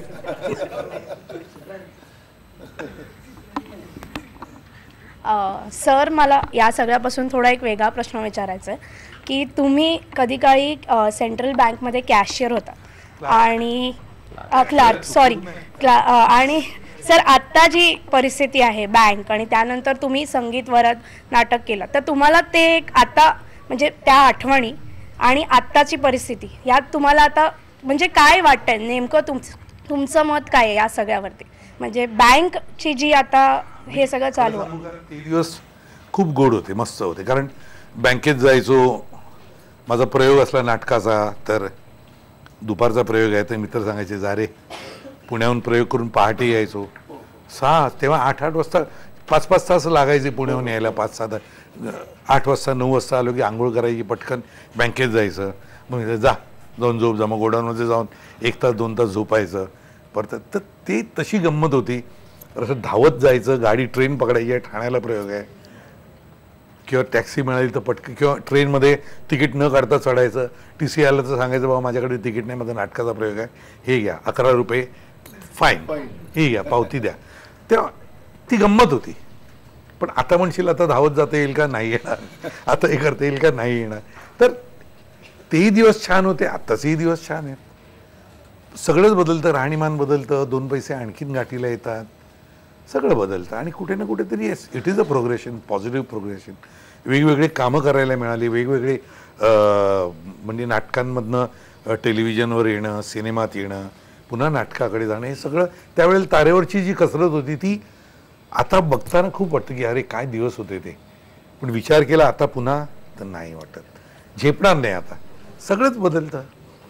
Q: सर मला या सगळ्यापासून थोडा एक वेगळा प्रश्न विचारायचा आहे की तुम्ही कधी काळी सेंट्रल बँकमध्ये कॅशियर होता आणि आणि सर आत्ता जी परिस्थिती आहे बँक आणि त्यानंतर तुम्ही संगीत वरद नाटक केलं, तर तुम्हाला ते एक आता म्हणजे त्या आठवणी आणि आत्ताची परिस्थिती यात तुम्हाला आता म्हणजे काय वाटतंय नेमकं तुमचं मत काय आहे या सगळ्यावरती? म्हणजे बँकची जी आता हे सगळं चालू आहे.
C: ते दिवस खूप गोड होते, मस्त होते, कारण बँकेत जायचो, माझा प्रयोग असला नाटकाचा तर दुपारचा प्रयोग आहे तर मित्र सांगायचे जा रे, पुण्याहून प्रयोग करून पहाटे यायचो 6, तेव्हा 8-8 वाजता 5-5 तास लागायचे पुण्याहून यायला. 5-7 8 वाजता 9 वाजता आलो की आंघोळ करायची, पटकन बँकेत जायचं, मग जाऊन झोप जा, मग गोडाऊनमध्ये जाऊन 1 तास 2 तास झोपायचं परत. तर ते तशी गंमत होती. असं धावत जायचं, गाडी ट्रेन पकडायची आहे, ठाण्याला प्रयोग आहे, किंवा टॅक्सी मिळाली तर पटकन, किंवा ट्रेनमध्ये तिकीट न काढता चढायचं. TC आलं तर सांगायचं बाबा माझ्याकडे तिकीट नाही, माझा नाटकाचा प्रयोग आहे, हे घ्या 11 रुपये फाईन, हे घ्या पावती द्या. तेव्हा ती गंमत होती. पण आता म्हणशील आता धावत जाता येईल का, नाही येणार, आता हे करता येईल का, नाही येणार. तर तेही दिवस छान होते, आत्ताचेही दिवस छान आहेत. सगळंच बदलतं, राहणीमान बदलतं, 2 पैसे आणखीन गाठीला येतात, सगळं बदलतं. आणि कुठे ना कुठेतरी yes, it is a progression, positive progression. वेगवेगळे कामं करायला मिळाली, वेगवेगळे म्हणजे नाटकांमधनं टेलिव्हिजनवर येणं, सिनेमात येणं, पुन्हा नाटकाकडे जाणं, हे सगळं त्यावेळेला तारेवरची जी कसरत होती ती आता बघताना खूप वाटतं की अरे काय दिवस होते ते. पण विचार केला आता पुन्हा तर नाही वाटत, झेपणार नाही. आता सगळंच बदलतं,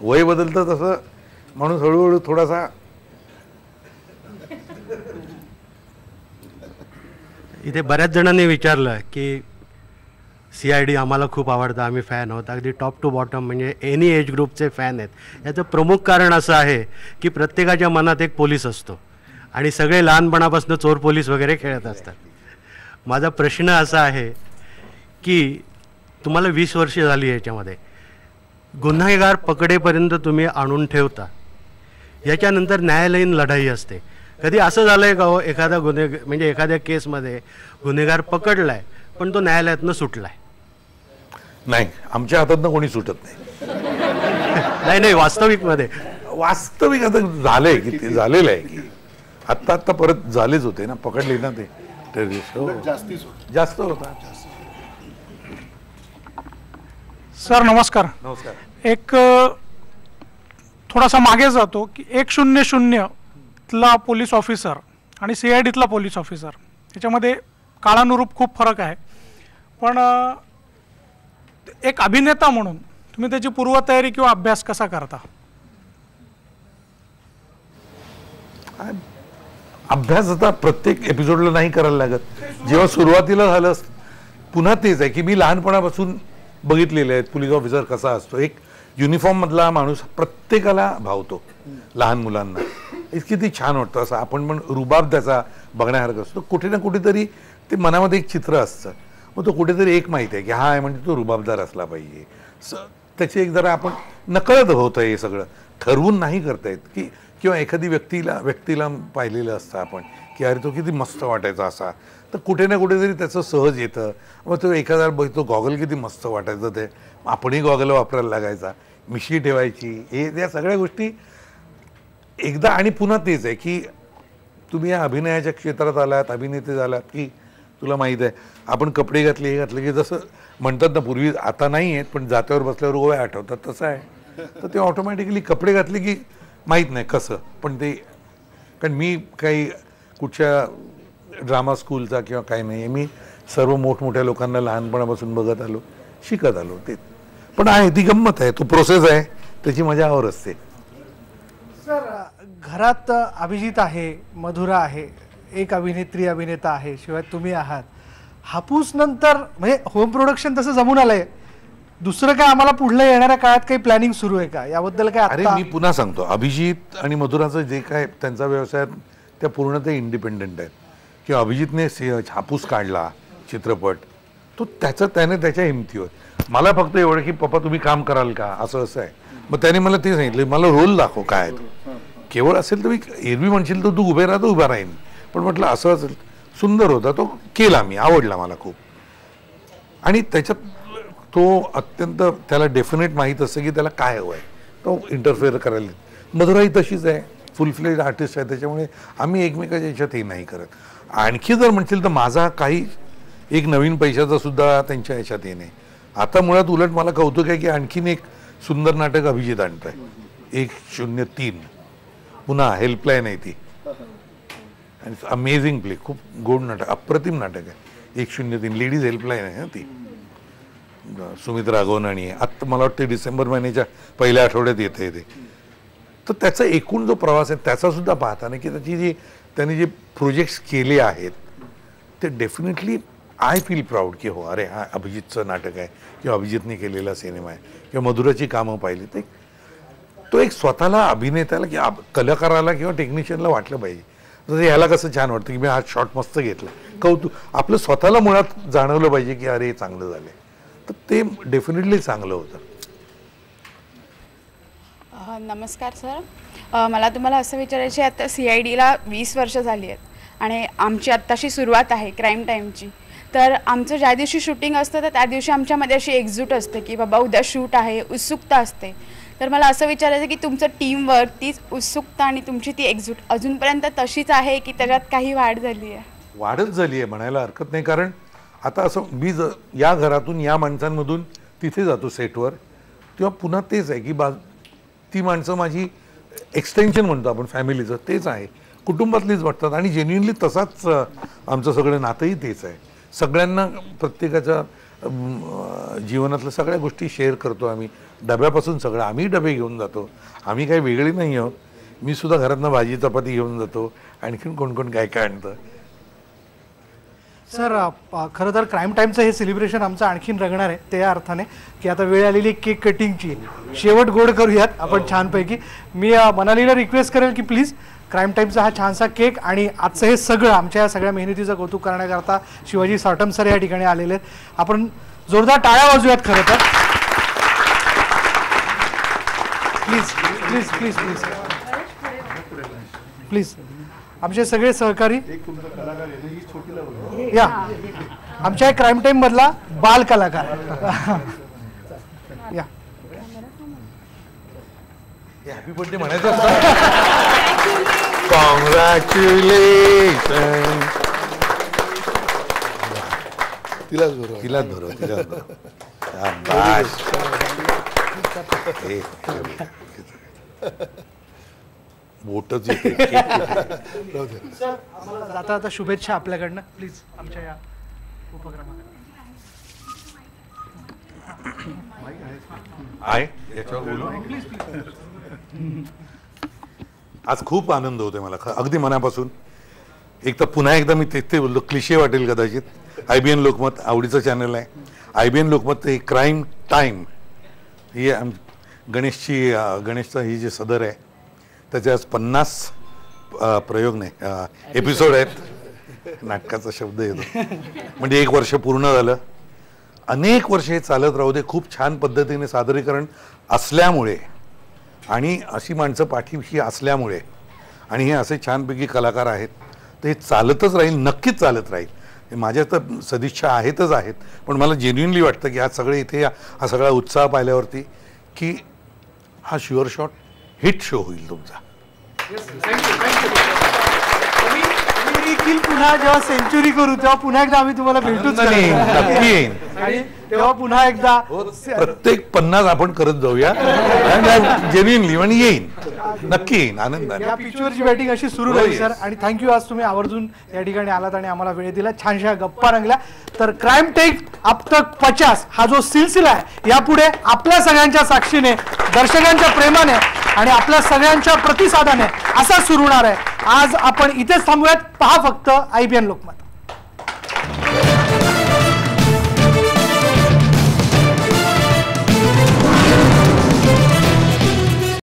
C: वय बदलतं, तसं माणूस हळूहळू थोडासा.
I: इथे बऱ्याच जणांनी विचारलं की CID आम्हाला खूप आवडतं, आम्ही फॅन आहोत, अगदी टॉप टू बॉटम म्हणजे एनी एज ग्रुपचे फॅन आहेत. याचं प्रमुख कारण असं आहे की प्रत्येकाच्या मनात एक पोलीस असतो आणि सगळे लहानपणापासून चोर पोलीस वगैरे खेळत असतात. माझा प्रश्न असा आहे की तुम्हाला 20 वर्ष झाली याच्यामध्ये, गुन्हेगार पकडेपर्यंत तुम्ही आणून ठेवता, याच्यानंतर न्यायालयीन लढाई असते. कधी असं झालं आहे का हो, एखादा म्हणजे एखाद्या केसमध्ये गुन्हेगार पकडलाय पण तो न्यायालयातनं सुटलाय?
C: नाही, आमच्या हातातनं कोणी सुटत नाही.
I: नाही वास्तविकमध्ये
C: वास्तविक आता झालंय की ते झालेलं आहे की आत्ता परत झालेच होते ना, पकडले ना ते टेररिस्ट, जास्त होता.
A: सर नमस्कार.
C: नमस्कार.
A: एक थोडासा मागे जातो की 100ला पोलीस ऑफिसर आणि CIDतला पोलीस ऑफिसर याच्यामध्ये काळानुरूप खूप फरक आहे. पण एक अभिनेता म्हणून तुम्ही त्याची पूर्वतयारी किंवा अभ्यास कसा करता?
C: अभ्यास आता प्रत्येक एपिसोडला नाही करायला लागत. जेव्हा सुरुवातीला झालं पुन्हा तेच आहे की मी लहानपणापासून बघितलेले आहेत पोलीस ऑफिसर कसा असतो. एक युनिफॉर्म मधला माणूस प्रत्येकाला भावतो, लहान मुलांना किती छान वाटतं. असं आपण पण रुबाब त्याचा बघण्यासारखं असतो. कुठे ना कुठेतरी ते मनामध्ये एक चित्र असतं, मग तो कुठेतरी एक माहिती आहे की हा आहे म्हणजे तो रुबाबदार असला पाहिजे. त्याची एक जरा आपण नकळत होतं, हे सगळं ठरवून नाही करता येत. की किंवा एखादी व्यक्तीला पाहिलेलं असतं आपण की अरे तो किती मस्त वाटायचा असा, तर कुठे ना कुठेतरी त्याचं सहज येतं. मग तो एखादा बघतो गॉगल किती मस्त वाटायचं, ते आपणही गॉगल वापरायला लागायचा, मिशी ठेवायची, हे या सगळ्या गोष्टी एकदा. आणि पुन्हा तेच आहे की तुम्ही या अभिनयाच्या क्षेत्रात आलात, अभिनेते झालात की तुला माहीत आहे आपण कपडे घातले, हे घातले की जसं म्हणतात ना पूर्वी, आता नाही आहेत पण जात्यावर बसल्यावर गोव्या आठवतात, तसं आहे. तर ते ऑटोमॅटिकली कपडे घातले की माहीत नाही कसं, पण ते कारण मी काही कुठच्या ड्रामा स्कूलचा किंवा काही नाही, मी सर्व मोठमोठ्या लोकांना लहानपणापासून बघत आलो, शिकत आलो. ते पण आहे, ती गंमत आहे, तो प्रोसेस आहे, त्याची मजा आवर असते.
A: सर घरात अभिजित आहे, मधुरा आहे, एक अभिनेत्री अभिनेता आहे, शिवाय तुम्ही आहात. हापूस नंतर म्हणजे होम प्रोडक्शन तसं जमून आलंय, दुसरं काय आम्हाला पुढल्या येणाऱ्या काळात काही प्लॅनिंग सुरू आहे का याबद्दल काय?
C: अरे मी पुन्हा सांगतो, अभिजित आणि मधुराचं जे काय त्यांचा व्यवसाय त्या पूर्ण ते इंडिपेंडंट आहेत. किंवा अभिजितने हापूस काढला चित्रपट, तो त्याने त्याच्या हिमतीवर. मला फक्त एवढं की पप्पा तुम्ही काम कराल का, असं आहे. मग त्याने मला ते सांगितलं, मला रोल दाखव काय केवळ असेल तर मी एरवी म्हणशील तर तू उभे राहा, तर उभा राहीन. पण म्हटलं असं असेल, सुंदर होता तो, केला मी, आवडला मला खूप. आणि त्याच्यात तो अत्यंत त्याला डेफिनेट माहीत असतं की त्याला काय हवं आहे, तो इंटरफेअर करायला. मधुराई तशीच आहे, फुल फ्लेज आर्टिस्ट आहे, त्याच्यामुळे आम्ही एकमेकाच्या याच्यात हे नाही करत. आणखी जर म्हणशील तर माझा काही एक नवीन पैशाचा सुद्धा त्यांच्या याच्यात येणे. आता मुळात उलट मला कौतुक आहे की आणखीन एक सुंदर नाटक अभिजित आणत आहे, 103 पुन्हा हेल्पलाईन आहे ती, आणि अमेझिंग प्ले, खूप गोड नाटक, अप्रतिम नाटक आहे. 103 लेडीज हेल्पलाईन आहे ती, सुमित राघवन. आणि आत्ता मला वाटतं डिसेंबर महिन्याच्या पहिल्या आठवड्यात येते ते. तर त्याचा एकूण जो प्रवास आहे त्याचा सुद्धा पाहताना की त्याची त्यांनी जे प्रोजेक्ट्स केले आहेत ते डेफिनेटली आय फील प्राऊड की हो अरे हा अभिजितचं नाटक आहे किंवा अभिजितने केलेला सिनेमा आहे किंवा मधुराची कामं पाहिली ते तो एक स्वतःला अभिनेत्याला किंवा कलाकाराला किंवा टेक्निशियनला वाटलं पाहिजे. जसं ह्याला कसं छान वाटतं की मी हा शॉट मस्त घेतला कौतुक आपलं स्वतःला मुळात जाणवलं पाहिजे की अरे चांगलं झालं तर ते डेफिनेटली चांगलं होतं.
R: नमस्कार सर, मला तुम्हाला असं विचारायचं आहे आता CIDला 20 वर्ष झाली आहेत आणि आमची आत्ताशी सुरुवात आहे क्राईम टाईमची. तर आमचं ज्या दिवशी शूटिंग असतं तर त्या दिवशी आमच्यामध्ये अशी एकजूट असते की बाबा उद्या शूट आहे, उत्सुकता असते. तर मला असं विचारायचं की तुमचं टीमवर्क, तीच उत्सुकता आणि तुमची ती एकजूट अजूनपर्यंत तशीच आहे की त्याच्यात काही वाढ झाली आहे?
C: वाढच झाली आहे म्हणायला हरकत नाही. कारण आता असं मी या घरातून या माणसांमधून तिथे जातो सेटवर तेव्हा पुन्हा तेच आहे की ती माणसं माझी एक्सटेन्शन म्हणतो आपण फॅमिलीचं तेच आहे, कुटुंबातलीच वाटतात आणि जेन्युइनली तसाच आमचं सगळं नातंही तेच आहे. सगळ्यांना प्रत्येकाच्या जीवनातल्या सगळ्या गोष्टी शेअर करतो आम्ही. डब्यापासून सगळं आम्ही डबे घेऊन जातो, आम्ही काही वेगळी नाही आहोत. मी सुद्धा घरातनं भाजी चपाती घेऊन जातो, आणखीन कोण कोण काय काय आणतं.
A: सर खरं तर क्राईम टाईमचं हे सेलिब्रेशन आमचं आणखीन रंगणार आहे त्या अर्थाने की आता वेळ आलेली केक कटिंगची. शेवट गोड करूयात आपण छानपैकी. मी मनालीला रिक्वेस्ट करेल की प्लीज क्राईम टाईमचा हा छानसा केक आणि आजचं हे सगळं आमच्या या सगळ्या मेहनतीचं कौतुक करण्याकरता शिवाजी साटम सर या ठिकाणी आलेले आहेत. आपण जोरदार टाळ्या वाजूयात खरं तर. Please please please please please आमचे सगळे सहकारी या आमच्या क्राईम टाईम मधला बाल कलाकार या.
C: हॅपी बर्थडे म्हणायचं कॉंग्रॅच्युलेशन.
B: तिलाच बरोबर
C: तिलाच बरोबर तिलाच बरोबर. बोटच
A: जाता आता शुभेच्छा आपल्याकडनं प्लीज आमच्या या उपक्रमाला.
C: आहे याच्यावर बोलू. आज खूप आनंद होतोय मला अगदी मनापासून. एक तर पुन्हा एकदा मी ते बोललो क्लिशे वाटेल कदाचित. IBN लोकमत आवडीचं चॅनल आहे. IBN लोकमत हे क्राईम टाईम ही गणेशचा ही जे सदर आहे त्याचे आज 50 प्रयोग नाही एपिसोड आहेत. नाटकाचा शब्द येतो म्हणजे 1 वर्ष पूर्ण झालं. अनेक वर्ष हे चालत राहू दे. खूप छान पद्धतीने सादरीकरण असल्यामुळे आणि अशी माणसं पाठीशी असल्यामुळे आणि हे असे छानपैकी कलाकार आहेत तर हे चालतच राहील, नक्कीच चालत राहील. माझ्या तर सदिच्छा आहेतच आहेत. पण मला जेन्युइनली वाटतं की आज सगळे इथे हा सगळा उत्साह पाहिल्यावरती की हा शुअर शॉट हिट शो होईल तुमचा.
A: पुन्हा जेव्हा सेंचुरी करू तेव्हा पुन्हा एकदा आम्ही तुम्हाला भेटूच
C: नक्की येईन
A: आणि तेव्हा पुन्हा एकदा
C: प्रत्येक 50 आपण करत जाऊया जेन्युइनली आणि येईन नक्की येईन आनंदाने.
A: या पिचवरची बॅटिंग अशी सुरू राहील सर. आणि थँक्यू आज तुम्ही आवर्जून या ठिकाणी आलात आणि आम्हाला वेळ दिला, छानशा गप्पा रंगल्या. तर क्राईम टाईम अब तक 50 हा जो सिलसिला आहे यापुढे आपल्या सगळ्यांच्या साक्षीने, दर्शकांच्या प्रेमाने आणि आपल्या सगळ्यांच्या प्रतिसादाने असा सुरू होणार आहे. आज आपण इथेच थांबूयात. पहा फक्त IBN लोकमत.